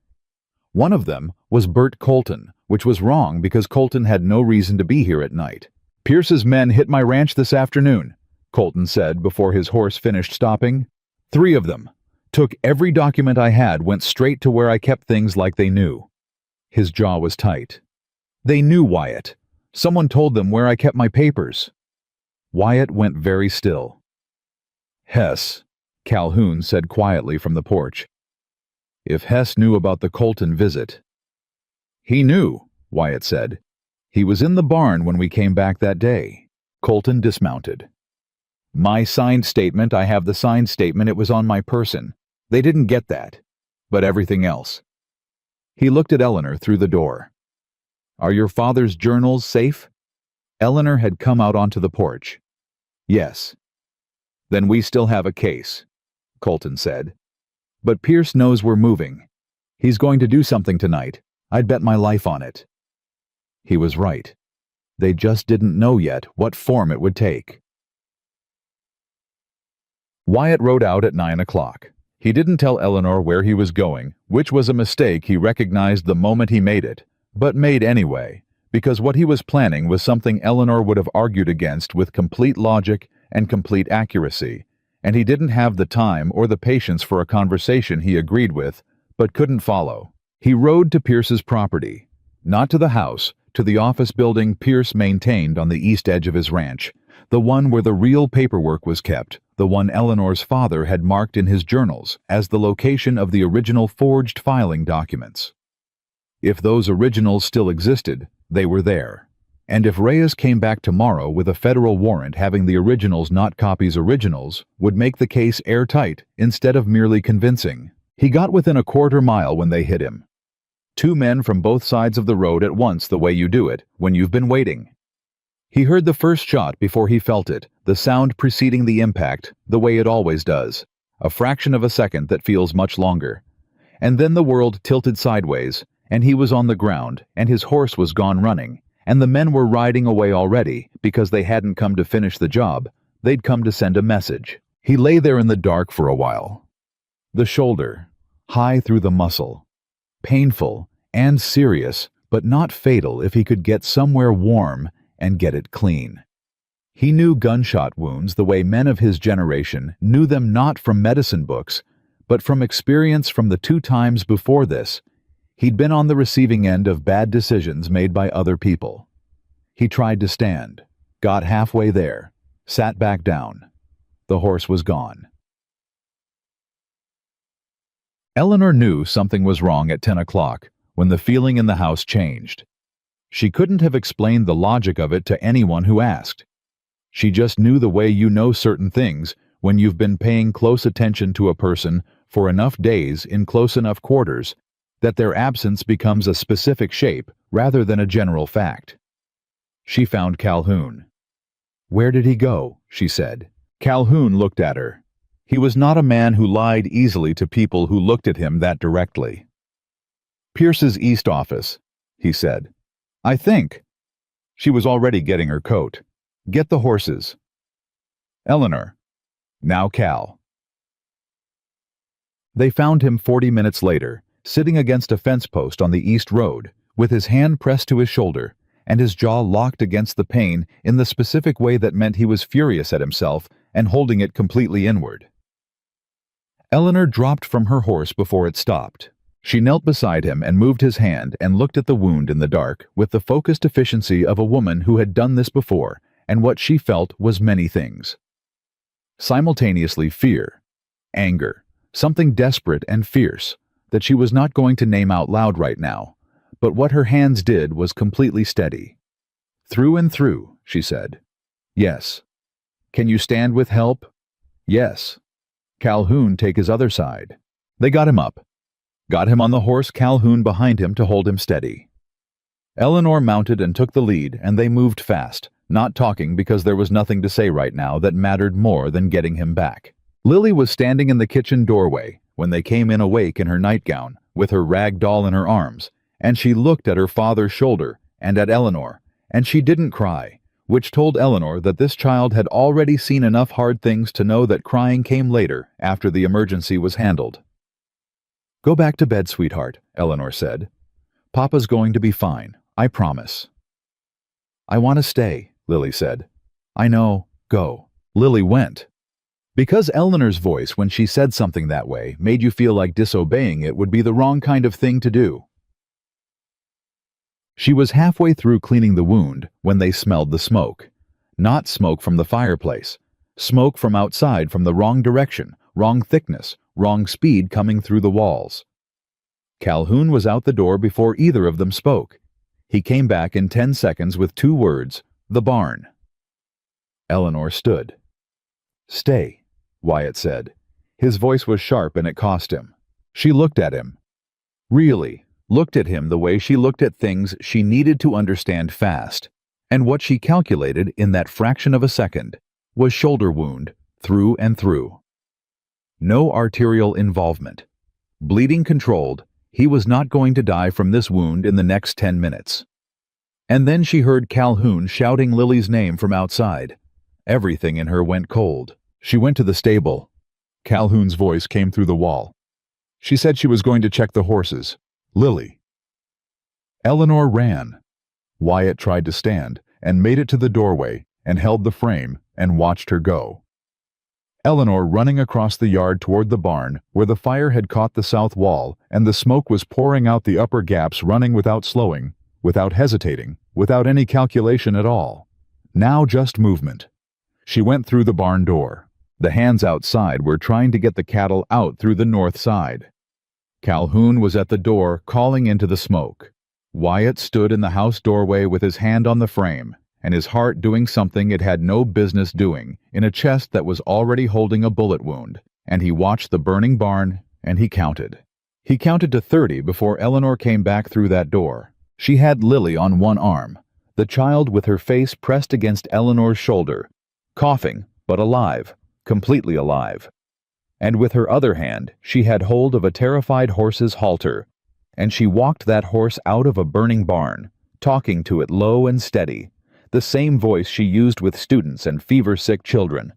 One of them was Bert Colton, which was wrong because Colton had no reason to be here at night. "Pierce's men hit my ranch this afternoon," Colton said before his horse finished stopping. 3 of them. Took every document I had, went straight to where I kept things like they knew. His jaw was tight. "They knew, Wyatt. Someone told them where I kept my papers." Wyatt went very still. "Hess," Calhoun said quietly from the porch. "If Hess knew about the Colton visit." "He knew," Wyatt said. "He was in the barn when we came back that day." Colton dismounted. "My signed statement, I have the signed statement, it was on my person. They didn't get that. But everything else." He looked at Eleanor through the door. "Are your father's journals safe?" Eleanor had come out onto the porch. "Yes." "Then we still have a case," Colton said. "But Pierce knows we're moving. He's going to do something tonight. I'd bet my life on it." He was right. They just didn't know yet what form it would take. Wyatt rode out at 9 o'clock. He didn't tell Eleanor where he was going, which was a mistake he recognized the moment he made it, but made anyway, because what he was planning was something Eleanor would have argued against with complete logic and complete accuracy, and he didn't have the time or the patience for a conversation he agreed with, but couldn't follow. He rode to Pierce's property, not to the house, to the office building Pierce maintained on the east edge of his ranch, the one where the real paperwork was kept, the one Eleanor's father had marked in his journals as the location of the original forged filing documents. If those originals still existed, they were there. And if Reyes came back tomorrow with a federal warrant having the originals not copies originals, would make the case airtight instead of merely convincing. He got within a quarter mile when they hit him. 2 men from both sides of the road at once, the way you do it when you've been waiting. He heard the first shot before he felt it, the sound preceding the impact, the way it always does, a fraction of a second that feels much longer. And then the world tilted sideways, and he was on the ground, and his horse was gone running, and the men were riding away already because they hadn't come to finish the job, they'd come to send a message. He lay there in the dark for a while. The shoulder, high through the muscle, painful and serious, but not fatal if he could get somewhere warm and get it clean. He knew gunshot wounds the way men of his generation knew them, not from medicine books, but from experience from the 2 times before this. He'd been on the receiving end of bad decisions made by other people. He tried to stand, got halfway there, sat back down. The horse was gone. Eleanor knew something was wrong at 10 o'clock when the feeling in the house changed. She couldn't have explained the logic of it to anyone who asked. She just knew the way you know certain things when you've been paying close attention to a person for enough days in close enough quarters that their absence becomes a specific shape rather than a general fact. She found Calhoun. "Where did he go?" she said. Calhoun looked at her. He was not a man who lied easily to people who looked at him that directly. "Pierce's East office," he said. "I think." She was already getting her coat. "Get the horses." "Eleanor." "Now Cal." They found him 40 minutes later, sitting against a fence post on the East Road, with his hand pressed to his shoulder, and his jaw locked against the pane in the specific way that meant he was furious at himself and holding it completely inward. Eleanor dropped from her horse before it stopped. She knelt beside him and moved his hand and looked at the wound in the dark with the focused efficiency of a woman who had done this before, and what she felt was many things. Simultaneously fear, anger, something desperate and fierce that she was not going to name out loud right now, but what her hands did was completely steady. "Through and through," she said. "Yes." "Can you stand with help?" "Yes." "Calhoun, take his other side." They got him up. Got him on the horse, Calhoun behind him to hold him steady. Eleanor mounted and took the lead, and they moved fast, not talking because there was nothing to say right now that mattered more than getting him back. Lily was standing in the kitchen doorway when they came in awake in her nightgown, with her rag doll in her arms, and she looked at her father's shoulder and at Eleanor, and she didn't cry, which told Eleanor that this child had already seen enough hard things to know that crying came later after the emergency was handled. "Go back to bed, sweetheart," Eleanor said. "Papa's going to be fine, I promise." "I want to stay," Lily said. "I know, go." Lily went. Because Eleanor's voice when she said something that way made you feel like disobeying it would be the wrong kind of thing to do. She was halfway through cleaning the wound when they smelled the smoke. Not smoke from the fireplace. Smoke from outside from the wrong direction, wrong thickness, wrong speed coming through the walls. Calhoun was out the door before either of them spoke. He came back in 10 seconds with 2 words, "The barn." Eleanor stood. "Stay," Wyatt said. His voice was sharp and it cost him. She looked at him. Really, looked at him the way she looked at things she needed to understand fast. And what she calculated in that fraction of a second was shoulder wound, through and through. No arterial involvement. Bleeding controlled, he was not going to die from this wound in the next 10 minutes. And then she heard Calhoun shouting Lily's name from outside. Everything in her went cold. She went to the stable. Calhoun's voice came through the wall. She said she was going to check the horses. "Lily." Eleanor ran. Wyatt tried to stand and made it to the doorway and held the frame and watched her go. Eleanor running across the yard toward the barn where the fire had caught the south wall and the smoke was pouring out the upper gaps, running without slowing, without hesitating, without any calculation at all. Now just movement. She went through the barn door. The hands outside were trying to get the cattle out through the north side. Calhoun was at the door calling into the smoke. Wyatt stood in the house doorway with his hand on the frame, and his heart doing something it had no business doing, in a chest that was already holding a bullet wound, and he watched the burning barn, and he counted. He counted to 30 before Eleanor came back through that door. She had Lily on one arm, the child with her face pressed against Eleanor's shoulder, coughing, but alive, completely alive. And with her other hand, she had hold of a terrified horse's halter, and she walked that horse out of a burning barn, talking to it low and steady, the same voice she used with students and fever-sick children,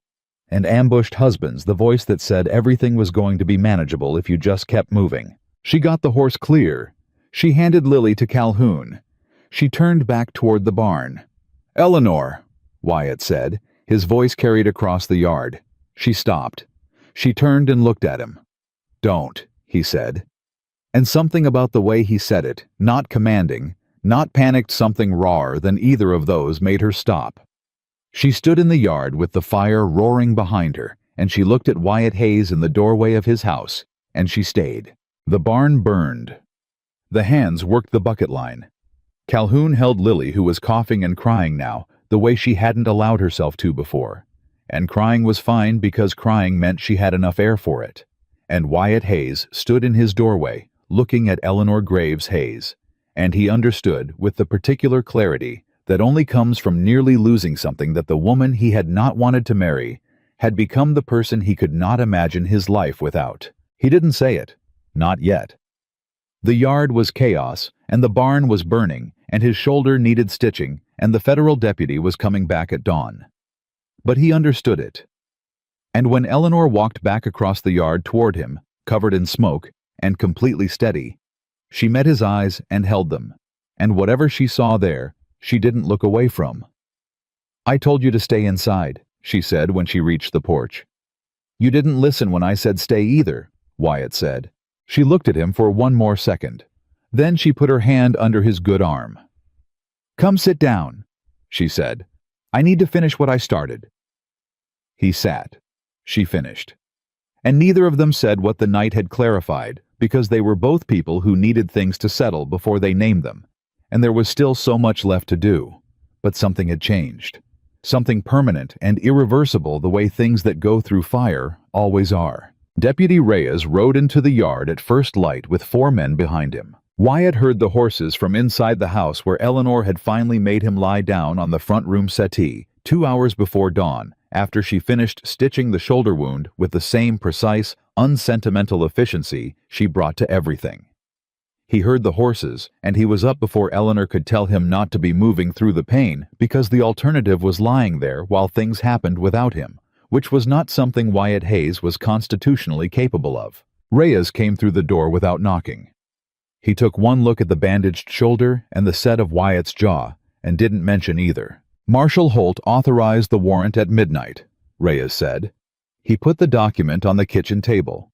and ambushed husbands, the voice that said everything was going to be manageable if you just kept moving. She got the horse clear. She handed Lily to Calhoun. She turned back toward the barn. "Eleanor," Wyatt said, his voice carried across the yard. She stopped. She turned and looked at him. "Don't," he said. And something about the way he said it, not commanding, Not panicked something rawer than either of those made her stop. She stood in the yard with the fire roaring behind her, and she looked at Wyatt Hayes in the doorway of his house, and she stayed. The barn burned. The hands worked the bucket line. Calhoun held Lily, who was coughing and crying now, the way she hadn't allowed herself to before. And crying was fine because crying meant she had enough air for it. And Wyatt Hayes stood in his doorway, looking at Eleanor Graves Hayes. And he understood, with the particular clarity that only comes from nearly losing something, that the woman he had not wanted to marry had become the person he could not imagine his life without. He didn't say it. Not yet. The yard was chaos, and the barn was burning, and his shoulder needed stitching, and the federal deputy was coming back at dawn. But he understood it. And when Eleanor walked back across the yard toward him, covered in smoke, and completely steady, she met his eyes and held them, and whatever she saw there, she didn't look away from. "I told you to stay inside," she said when she reached the porch. "You didn't listen when I said stay either," Wyatt said. She looked at him for one more second. Then she put her hand under his good arm. "Come sit down," she said. "I need to finish what I started." He sat. She finished. And neither of them said what the night had clarified, because they were both people who needed things to settle before they named them, and there was still so much left to do. But something had changed. Something permanent and irreversible, the way things that go through fire always are. Deputy Reyes rode into the yard at first light with 4 men behind him. Wyatt heard the horses from inside the house where Eleanor had finally made him lie down on the front room settee 2 hours before dawn, after she finished stitching the shoulder wound with the same precise, unsentimental efficiency she brought to everything. He heard the horses, and he was up before Eleanor could tell him not to be moving through the pain, because the alternative was lying there while things happened without him, which was not something Wyatt Hayes was constitutionally capable of. Reyes came through the door without knocking. He took one look at the bandaged shoulder and the set of Wyatt's jaw, and didn't mention either. "Marshal Holt authorized the warrant at midnight," Reyes said. He put the document on the kitchen table.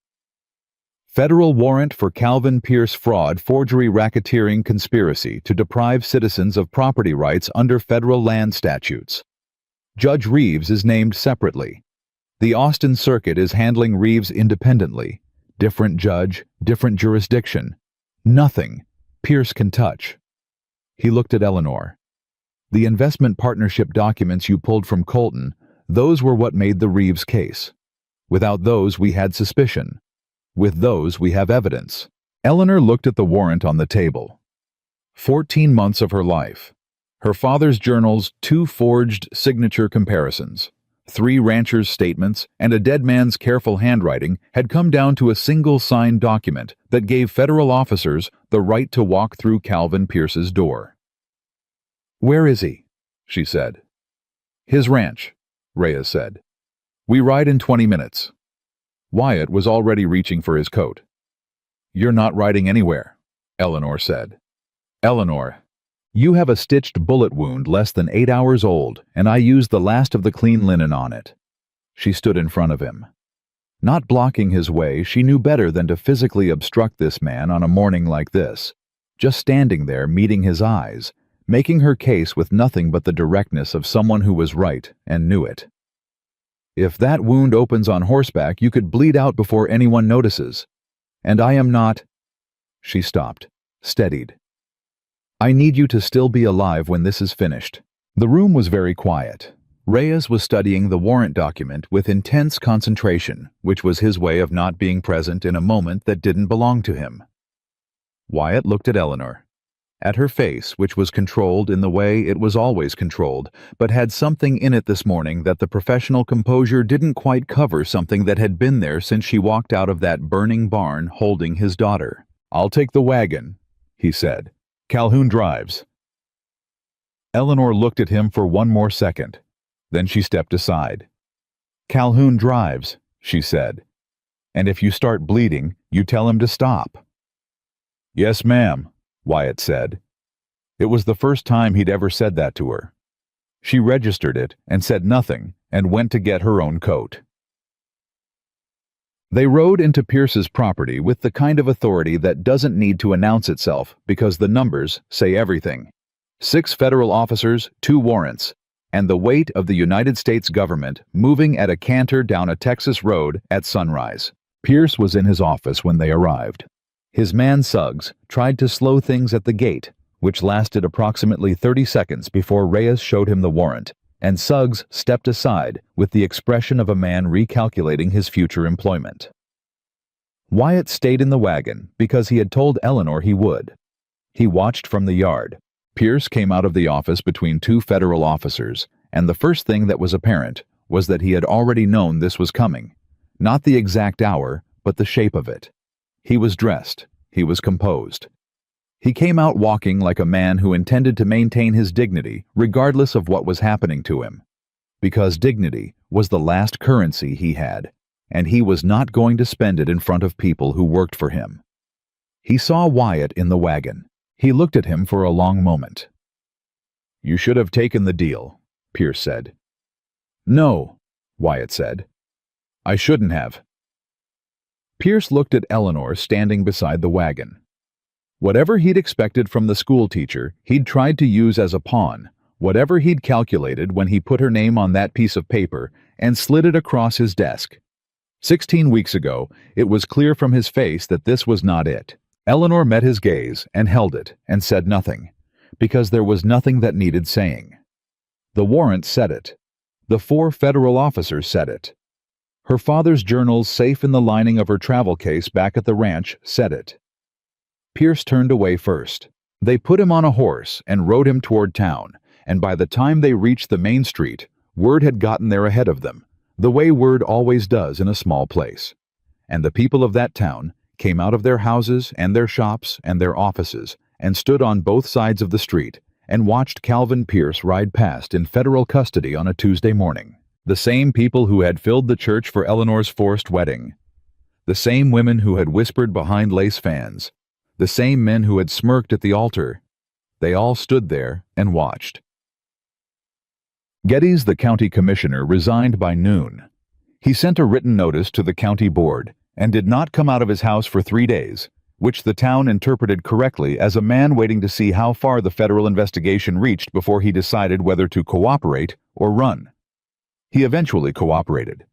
"Federal warrant for Calvin Pierce fraud, forgery, racketeering, conspiracy to deprive citizens of property rights under federal land statutes. Judge Reeves is named separately. The Austin Circuit is handling Reeves independently. Different judge, different jurisdiction. Nothing Pierce can touch." He looked at Eleanor. "The investment partnership documents you pulled from Colton, those were what made the Reeves case. Without those, we had suspicion. With those, we have evidence." Eleanor looked at the warrant on the table. 14 months of her life. Her father's journals, 2 forged signature comparisons, 3 ranchers' statements, and a dead man's careful handwriting had come down to a single signed document that gave federal officers the right to walk through Calvin Pierce's door. "Where is he?" she said. "His ranch," Reyes said. "We ride in 20 minutes. Wyatt was already reaching for his coat. "You're not riding anywhere," Eleanor said. "Eleanor, you have a stitched bullet wound less than 8 hours old, and I used the last of the clean linen on it." She stood in front of him. Not blocking his way, she knew better than to physically obstruct this man on a morning like this. Just standing there, meeting his eyes, making her case with nothing but the directness of someone who was right and knew it. "If that wound opens on horseback, you could bleed out before anyone notices. And I am not—" She stopped, steadied. "I need you to still be alive when this is finished." The room was very quiet. Reyes was studying the warrant document with intense concentration, which was his way of not being present in a moment that didn't belong to him. Wyatt looked at Eleanor. At her face, which was controlled in the way it was always controlled, but had something in it this morning that the professional composure didn't quite cover, something that had been there since she walked out of that burning barn holding his daughter. "I'll take the wagon," he said. "Calhoun drives." Eleanor looked at him for one more second. Then she stepped aside. "Calhoun drives," she said. "And if you start bleeding, you tell him to stop." "Yes, ma'am," Wyatt said. It was the first time he'd ever said that to her. She registered it and said nothing and went to get her own coat. They rode into Pierce's property with the kind of authority that doesn't need to announce itself because the numbers say everything. 6 federal officers, 2 warrants, and the weight of the United States government moving at a canter down a Texas road at sunrise. Pierce was in his office when they arrived. His man Suggs tried to slow things at the gate, which lasted approximately 30 seconds before Reyes showed him the warrant, and Suggs stepped aside with the expression of a man recalculating his future employment. Wyatt stayed in the wagon because he had told Eleanor he would. He watched from the yard. Pierce came out of the office between 2 federal officers, and the first thing that was apparent was that he had already known this was coming. Not the exact hour, but the shape of it. He was dressed. He was composed. He came out walking like a man who intended to maintain his dignity regardless of what was happening to him. Because dignity was the last currency he had, and he was not going to spend it in front of people who worked for him. He saw Wyatt in the wagon. He looked at him for a long moment. "You should have taken the deal," Pierce said. "No," Wyatt said. "I shouldn't have." Pierce looked at Eleanor standing beside the wagon. Whatever he'd expected from the schoolteacher, he'd tried to use as a pawn, whatever he'd calculated when he put her name on that piece of paper and slid it across his desk. 16 weeks ago, it was clear from his face that this was not it. Eleanor met his gaze and held it and said nothing, because there was nothing that needed saying. The warrant said it. The 4 federal officers said it. Her father's journals safe in the lining of her travel case back at the ranch said it. Pierce turned away first. They put him on a horse and rode him toward town, and by the time they reached the main street, word had gotten there ahead of them, the way word always does in a small place. And the people of that town came out of their houses and their shops and their offices and stood on both sides of the street and watched Calvin Pierce ride past in federal custody on a Tuesday morning. The same people who had filled the church for Eleanor's forced wedding. The same women who had whispered behind lace fans. The same men who had smirked at the altar. They all stood there and watched. Geddes, the county commissioner, resigned by noon. He sent a written notice to the county board and did not come out of his house for 3 days, which the town interpreted correctly as a man waiting to see how far the federal investigation reached before he decided whether to cooperate or run. He eventually cooperated.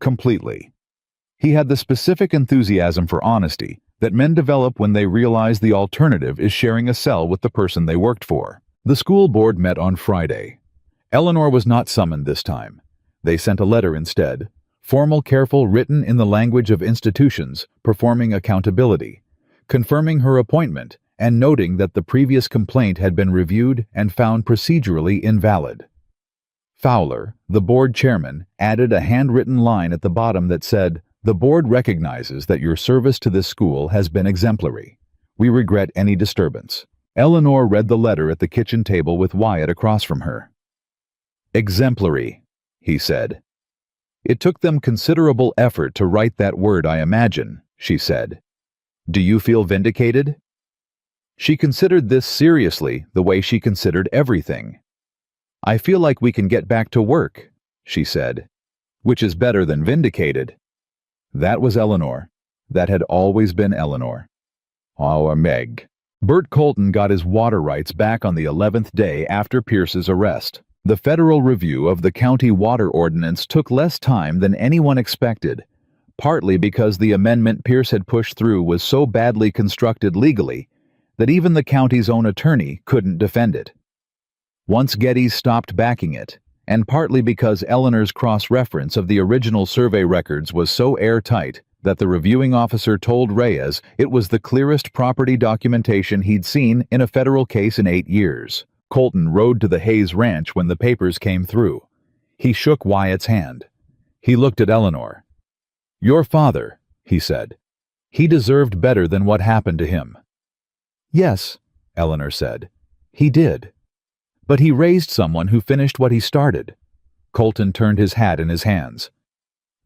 Completely. He had the specific enthusiasm for honesty that men develop when they realize the alternative is sharing a cell with the person they worked for. The school board met on Friday. Eleanor was not summoned this time. They sent a letter instead, formal, careful, written in the language of institutions, performing accountability, confirming her appointment, and noting that the previous complaint had been reviewed and found procedurally invalid. Fowler, the board chairman, added a handwritten line at the bottom that said, "The board recognizes that your service to this school has been exemplary. We regret any disturbance." Eleanor read the letter at the kitchen table with Wyatt across from her. "Exemplary," he said. "It took them considerable effort to write that word, I imagine," she said. "Do you feel vindicated?" She considered this seriously the way she considered everything. "I feel like we can get back to work," she said, "which is better than vindicated." That was Eleanor. That had always been Eleanor. Our Meg. Bert Colton got his water rights back on the 11th day after Pierce's arrest. The federal review of the county water ordinance took less time than anyone expected, partly because the amendment Pierce had pushed through was so badly constructed legally that even the county's own attorney couldn't defend it. Once Geddes stopped backing it, and partly because Eleanor's cross-reference of the original survey records was so airtight that the reviewing officer told Reyes it was the clearest property documentation he'd seen in a federal case in 8 years. Colton rode to the Hayes Ranch when the papers came through. He shook Wyatt's hand. He looked at Eleanor. "Your father," he said. "He deserved better than what happened to him." "Yes," Eleanor said. "He did. But he raised someone who finished what he started." Colton turned his hat in his hands.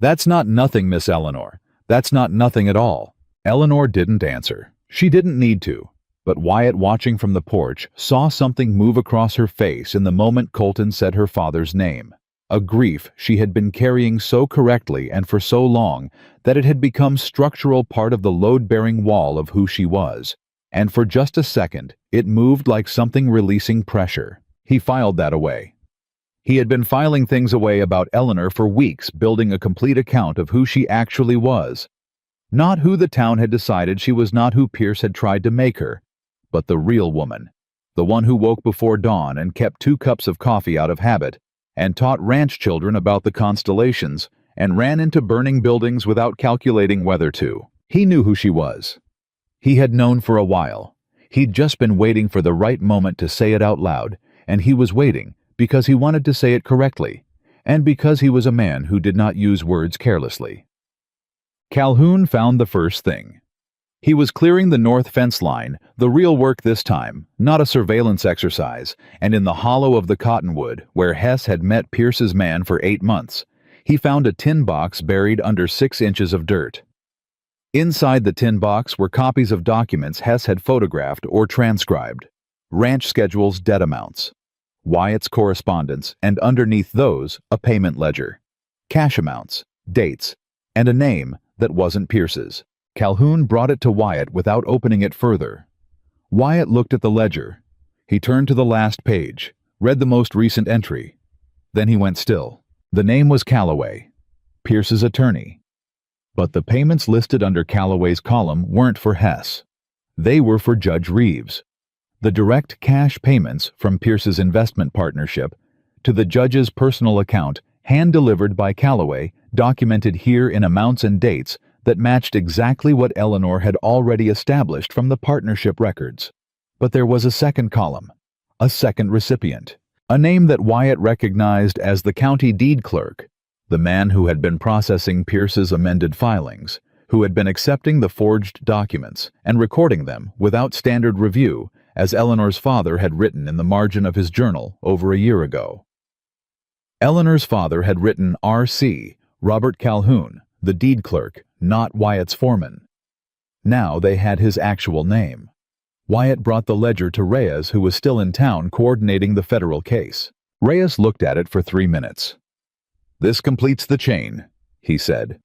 "That's not nothing, Miss Eleanor. That's not nothing at all." Eleanor didn't answer. She didn't need to. But Wyatt, watching from the porch, saw something move across her face in the moment Colton said her father's name. a grief she had been carrying so correctly and for so long that it had become structural part of the load-bearing wall of who she was. And for just a second, it moved like something releasing pressure. He filed that away. He had been filing things away about Eleanor for weeks, building a complete account of who she actually was. Not who the town had decided she was, not who Pierce had tried to make her, but the real woman. The one who woke before dawn and kept 2 cups of coffee out of habit, and taught ranch children about the constellations, and ran into burning buildings without calculating whether to. He knew who she was. He had known for a while. He'd just been waiting for the right moment to say it out loud, and he was waiting because he wanted to say it correctly, and because he was a man who did not use words carelessly. Calhoun found the first thing. He was clearing the north fence line, the real work this time, not a surveillance exercise, and in the hollow of the cottonwood, where Hess had met Pierce's man for 8 months, he found a tin box buried under 6 inches of dirt. Inside the tin box were copies of documents Hess had photographed or transcribed, ranch schedules, debt amounts, Wyatt's correspondence, and underneath those, a payment ledger, cash amounts, dates, and a name that wasn't Pierce's. Calhoun brought it to Wyatt without opening it further. Wyatt looked at the ledger. He turned to the last page, read the most recent entry. Then he went still. The name was Calloway, Pierce's attorney. But the payments listed under Calloway's column weren't for Hess. They were for Judge Reeves. The direct cash payments from Pierce's investment partnership to the judge's personal account, hand-delivered by Calloway, documented here in amounts and dates that matched exactly what Eleanor had already established from the partnership records. But there was a second column, a second recipient, a name that Wyatt recognized as the county deed clerk, the man who had been processing Pierce's amended filings, who had been accepting the forged documents and recording them without standard review, as Eleanor's father had written in the margin of his journal over a year ago. Eleanor's father had written R.C., Robert Calhoun, the deed clerk, not Wyatt's foreman. Now they had his actual name. Wyatt brought the ledger to Reyes, who was still in town coordinating the federal case. Reyes looked at it for 3 minutes. "This completes the chain," he said.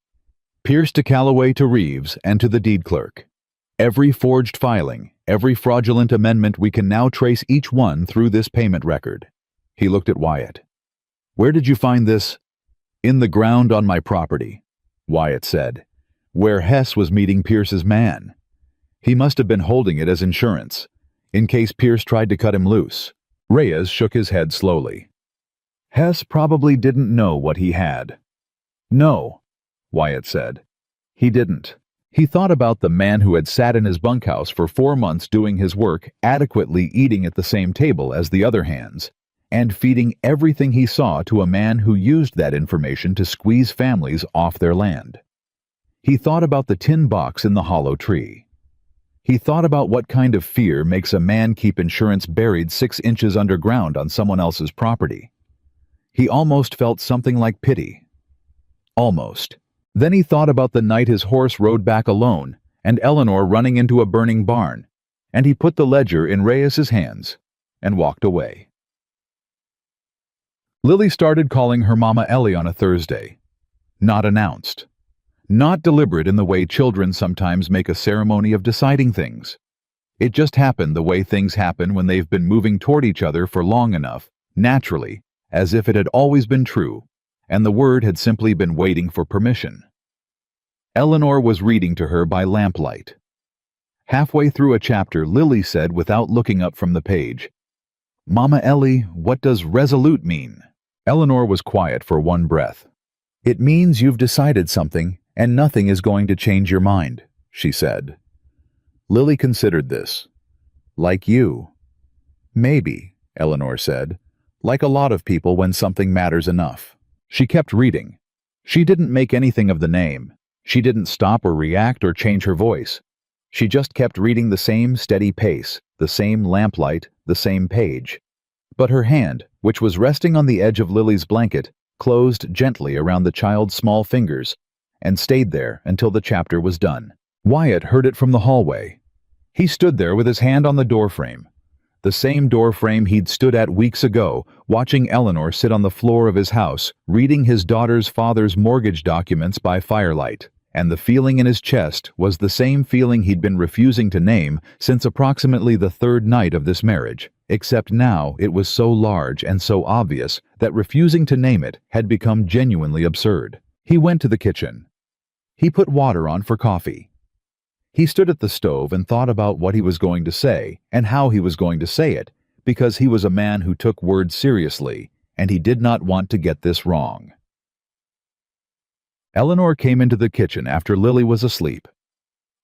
"Pierce to Calloway to Reeves and to the deed clerk. Every forged filing, every fraudulent amendment, we can now trace each one through this payment record." He looked at Wyatt. "Where did you find this?" "In the ground on my property," Wyatt said, "where Hess was meeting Pierce's man. He must have been holding it as insurance, in case Pierce tried to cut him loose." Reyes shook his head slowly. "Hess probably didn't know what he had." "No," Wyatt said. "He didn't. He thought about the man who had sat in his bunkhouse for 4 months doing his work, adequately eating at the same table as the other hands, and feeding everything he saw to a man who used that information to squeeze families off their land. He thought about the tin box in the hollow tree. He thought about what kind of fear makes a man keep insurance buried 6 inches underground on someone else's property. He almost felt something like pity. Almost. Then he thought about the night his horse rode back alone, and Eleanor running into a burning barn, and he put the ledger in Reyes's hands and walked away. Lily started calling her Mama Ellie on a Thursday. Not announced. Not deliberate in the way children sometimes make a ceremony of deciding things. It just happened the way things happen when they've been moving toward each other for long enough, naturally, as if it had always been true, and the word had simply been waiting for permission. Eleanor was reading to her by lamplight. Halfway through a chapter, Lily said without looking up from the page, "Mama Ellie, what does resolute mean?" Eleanor was quiet for one breath. "It means you've decided something, and nothing is going to change your mind," she said. Lily considered this. "Like you." "Maybe," Eleanor said. "Like a lot of people when something matters enough." She kept reading. She didn't make anything of the name. She didn't stop or react or change her voice. She just kept reading the same steady pace, the same lamplight, the same page. But her hand, which was resting on the edge of Lily's blanket, closed gently around the child's small fingers and stayed there until the chapter was done. Wyatt heard it from the hallway. He stood there with his hand on the doorframe. the same doorframe he'd stood at weeks ago, watching Eleanor sit on the floor of his house, reading his daughter's father's mortgage documents by firelight. And the feeling in his chest was the same feeling he'd been refusing to name since approximately the third night of this marriage, except now it was so large and so obvious that refusing to name it had become genuinely absurd. He went to the kitchen. He put water on for coffee. He stood at the stove and thought about what he was going to say and how he was going to say it, because he was a man who took words seriously, and he did not want to get this wrong. Eleanor came into the kitchen after Lily was asleep.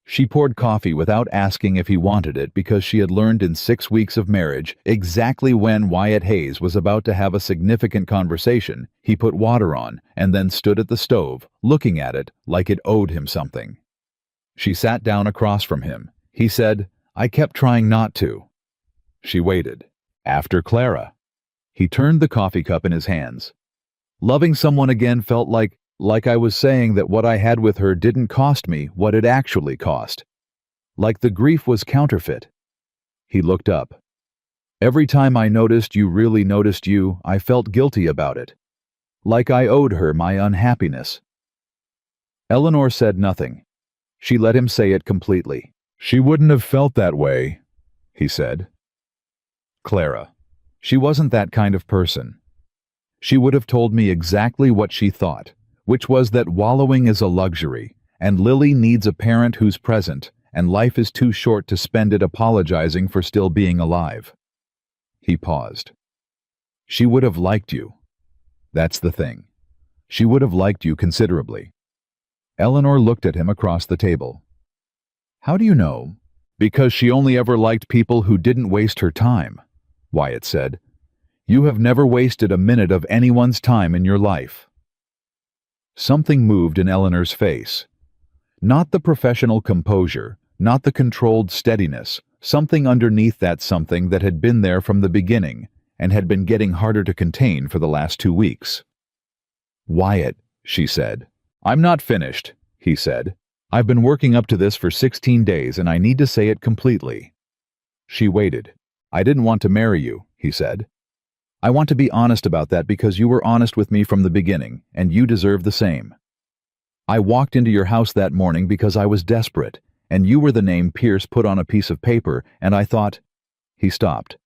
She poured coffee without asking if he wanted it because she had learned in 6 weeks of marriage exactly when Wyatt Hayes was about to have a significant conversation. He put water on and then stood at the stove, looking at it like it owed him something. She sat down across from him. He said, "I kept trying not to." She waited. After Clara. He turned the coffee cup in his hands. Loving someone again felt like I was saying that what I had with her didn't cost me what it actually cost. Like the grief was counterfeit. He looked up. Every time I noticed you really noticed you, I felt guilty about it. Like I owed her my unhappiness. Eleanor said nothing. She let him say it completely. "She wouldn't have felt that way," he said. "Clara. She wasn't that kind of person. She would have told me exactly what she thought, which was that wallowing is a luxury, and Lily needs a parent who's present, and life is too short to spend it apologizing for still being alive." He paused. "She would have liked you. That's the thing. She would have liked you considerably." Eleanor looked at him across the table. "How do you know?" "Because she only ever liked people who didn't waste her time," Wyatt said. "You have never wasted a minute of anyone's time in your life." Something moved in Eleanor's face. Not the professional composure, not the controlled steadiness, something underneath that something that had been there from the beginning and had been getting harder to contain for the last 2 weeks. "Wyatt," she said. "I'm not finished," he said. "I've been working up to this for 16 days and I need to say it completely." She waited. "I didn't want to marry you," he said. "I want to be honest about that because you were honest with me from the beginning, and you deserve the same. I walked into your house that morning because I was desperate, and you were the name Pierce put on a piece of paper, and I thought—" He stopped.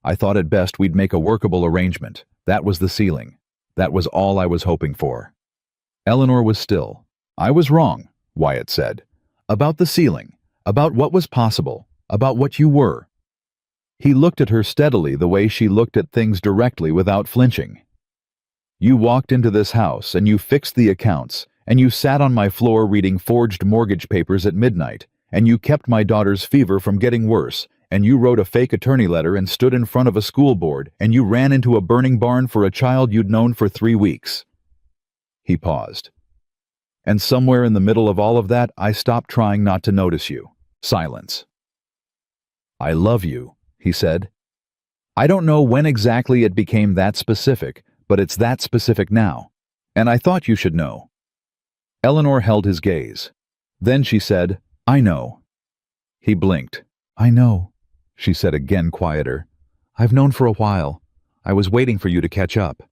"I thought at best we'd make a workable arrangement. That was the ceiling. That was all I was hoping for." Eleanor was still. "I was wrong," Wyatt said. "About the ceiling, about what was possible, about what you were." He looked at her steadily the way she looked at things directly without flinching. "You walked into this house and you fixed the accounts, and you sat on my floor reading forged mortgage papers at midnight, and you kept my daughter's fever from getting worse, and you wrote a fake attorney letter and stood in front of a school board, and you ran into a burning barn for a child you'd known for 3 weeks. He paused. "And somewhere in the middle of all of that, I stopped trying not to notice you." Silence. "I love you," he said. "I don't know when exactly it became that specific, but it's that specific now. And I thought you should know." Eleanor held his gaze. Then she said, "I know." He blinked. "I know," she said again, quieter. "I've known for a while. I was waiting for you to catch up."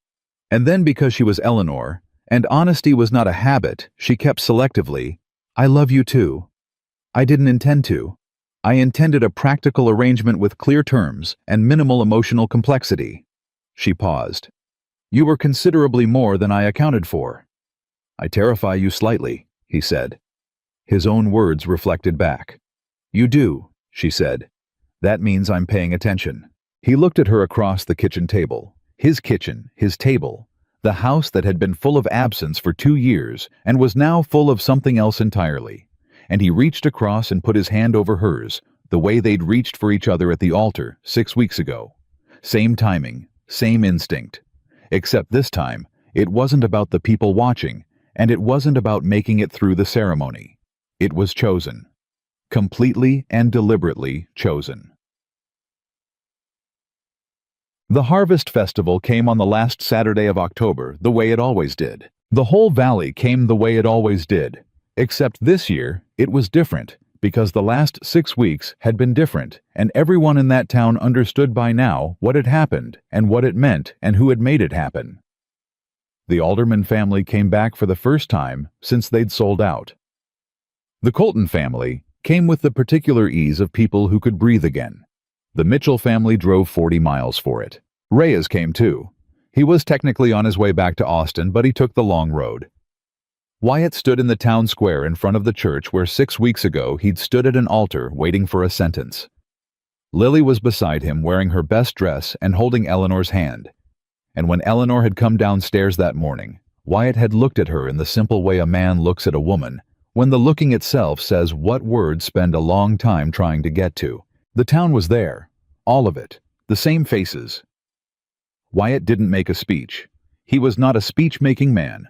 And then, because she was Eleanor, and honesty was not a habit, she kept selectively, "I love you too. I didn't intend to. I intended a practical arrangement with clear terms and minimal emotional complexity." She paused. "You were considerably more than I accounted for." "I terrify you slightly," he said. His own words reflected back. "You do," she said. "That means I'm paying attention." He looked at her across the kitchen table. His kitchen, his table. The house that had been full of absence for 2 years and was now full of something else entirely. And he reached across and put his hand over hers, the way they'd reached for each other at the altar 6 weeks ago. Same timing, same instinct. Except this time, it wasn't about the people watching, and it wasn't about making it through the ceremony. It was chosen. Completely and deliberately chosen. The Harvest Festival came on the last Saturday of October, the way it always did. The whole valley came the way it always did. Except this year, it was different, because the last 6 weeks had been different, and everyone in that town understood by now what had happened and what it meant and who had made it happen. The Alderman family came back for the first time since they'd sold out. The Colton family came with the particular ease of people who could breathe again. The Mitchell family drove 40 miles for it. Reyes came too. He was technically on his way back to Austin, but he took the long road. Wyatt stood in the town square in front of the church where 6 weeks ago he'd stood at an altar waiting for a sentence. Lily was beside him wearing her best dress and holding Eleanor's hand. And when Eleanor had come downstairs that morning, Wyatt had looked at her in the simple way a man looks at a woman, when the looking itself says what words spend a long time trying to get to. The town was there, all of it, the same faces. Wyatt didn't make a speech. He was not a speech-making man.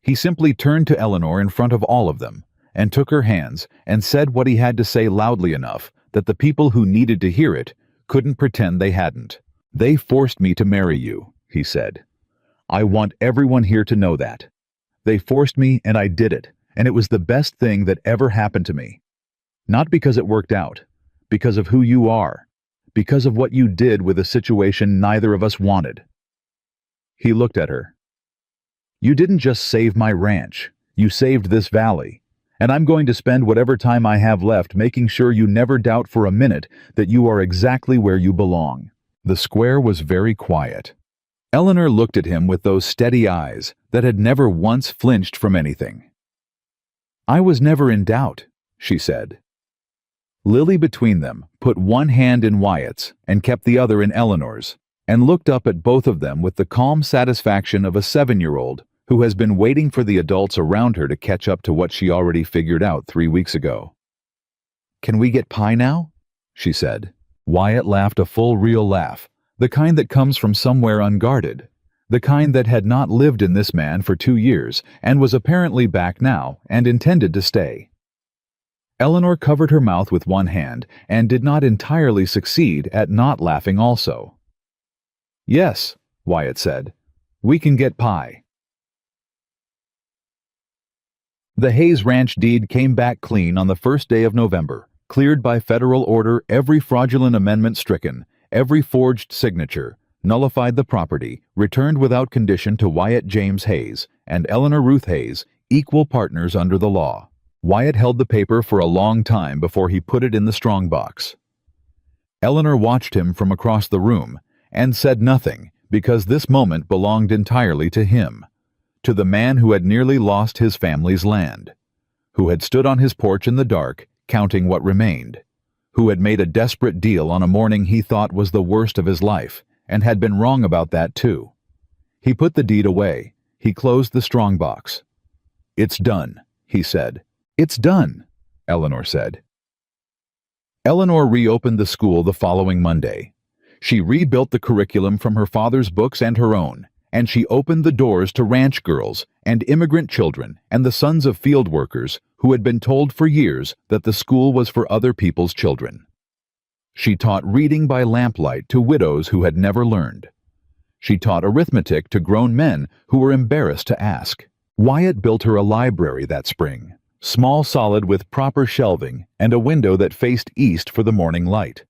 He simply turned to Eleanor in front of all of them, and took her hands and said what he had to say loudly enough that the people who needed to hear it couldn't pretend they hadn't. "They forced me to marry you," he said. "I want everyone here to know that. They forced me and I did it, and it was the best thing that ever happened to me. Not because it worked out, because of who you are, because of what you did with a situation neither of us wanted." He looked at her. "You didn't just save my ranch, you saved this valley, and I'm going to spend whatever time I have left making sure you never doubt for a minute that you are exactly where you belong." The square was very quiet. Eleanor looked at him with those steady eyes that had never once flinched from anything. "I was never in doubt," she said. Lily between them put one hand in Wyatt's and kept the other in Eleanor's, and looked up at both of them with the calm satisfaction of a 7-year-old who has been waiting for the adults around her to catch up to what she already figured out 3 weeks ago. "Can we get pie now?" she said. Wyatt laughed a full real laugh, the kind that comes from somewhere unguarded, the kind that had not lived in this man for 2 years and was apparently back now and intended to stay. Eleanor covered her mouth with one hand and did not entirely succeed at not laughing also. "Yes," Wyatt said, "we can get pie." The Hayes Ranch deed came back clean on the first day of November, cleared by federal order, every fraudulent amendment stricken, every forged signature, nullified the property, returned without condition to Wyatt James Hayes and Eleanor Ruth Hayes, equal partners under the law. Wyatt held the paper for a long time before he put it in the strongbox. Eleanor watched him from across the room and said nothing because this moment belonged entirely to him, to the man who had nearly lost his family's land, who had stood on his porch in the dark, counting what remained, who had made a desperate deal on a morning he thought was the worst of his life, and had been wrong about that too. He put the deed away. He closed the strongbox. "It's done," he said. "It's done," Eleanor said. Eleanor reopened the school the following Monday. She rebuilt the curriculum from her father's books and her own, and she opened the doors to ranch girls and immigrant children and the sons of field workers who had been told for years that the school was for other people's children. She taught reading by lamplight to widows who had never learned. She taught arithmetic to grown men who were embarrassed to ask. Wyatt built her a library that spring, small, solid, with proper shelving and a window that faced east for the morning light.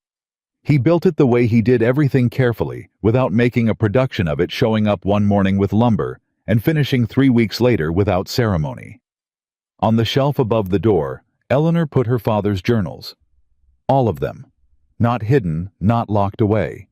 He built it the way he did everything carefully, without making a production of it, showing up one morning with lumber and finishing 3 weeks later without ceremony. On the shelf above the door, Eleanor put her father's journals. All of them. Not hidden, not locked away.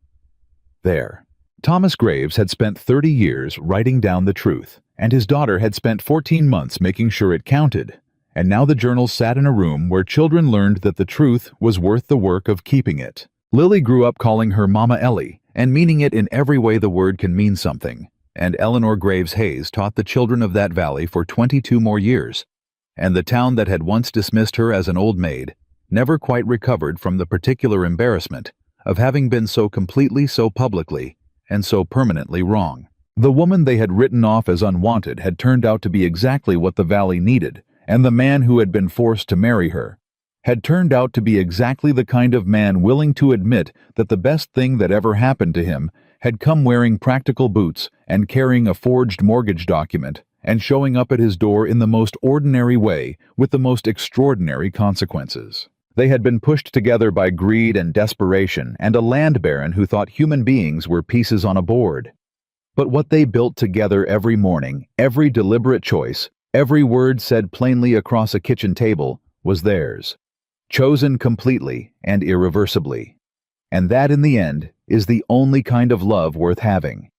There. Thomas Graves had spent 30 years writing down the truth, and his daughter had spent 14 months making sure it counted. And now the journals sat in a room where children learned that the truth was worth the work of keeping it. Lily grew up calling her Mama Ellie, and meaning it in every way the word can mean something, and Eleanor Graves Hayes taught the children of that valley for 22 more years, and the town that had once dismissed her as an old maid never quite recovered from the particular embarrassment of having been so completely, so publicly, and so permanently wrong. The woman they had written off as unwanted had turned out to be exactly what the valley needed, and the man who had been forced to marry her had turned out to be exactly the kind of man willing to admit that the best thing that ever happened to him had come wearing practical boots and carrying a forged mortgage document and showing up at his door in the most ordinary way with the most extraordinary consequences. They had been pushed together by greed and desperation and a land baron who thought human beings were pieces on a board. But what they built together every morning, every deliberate choice, every word said plainly across a kitchen table, was theirs, chosen completely and irreversibly. And that, in the end, is the only kind of love worth having.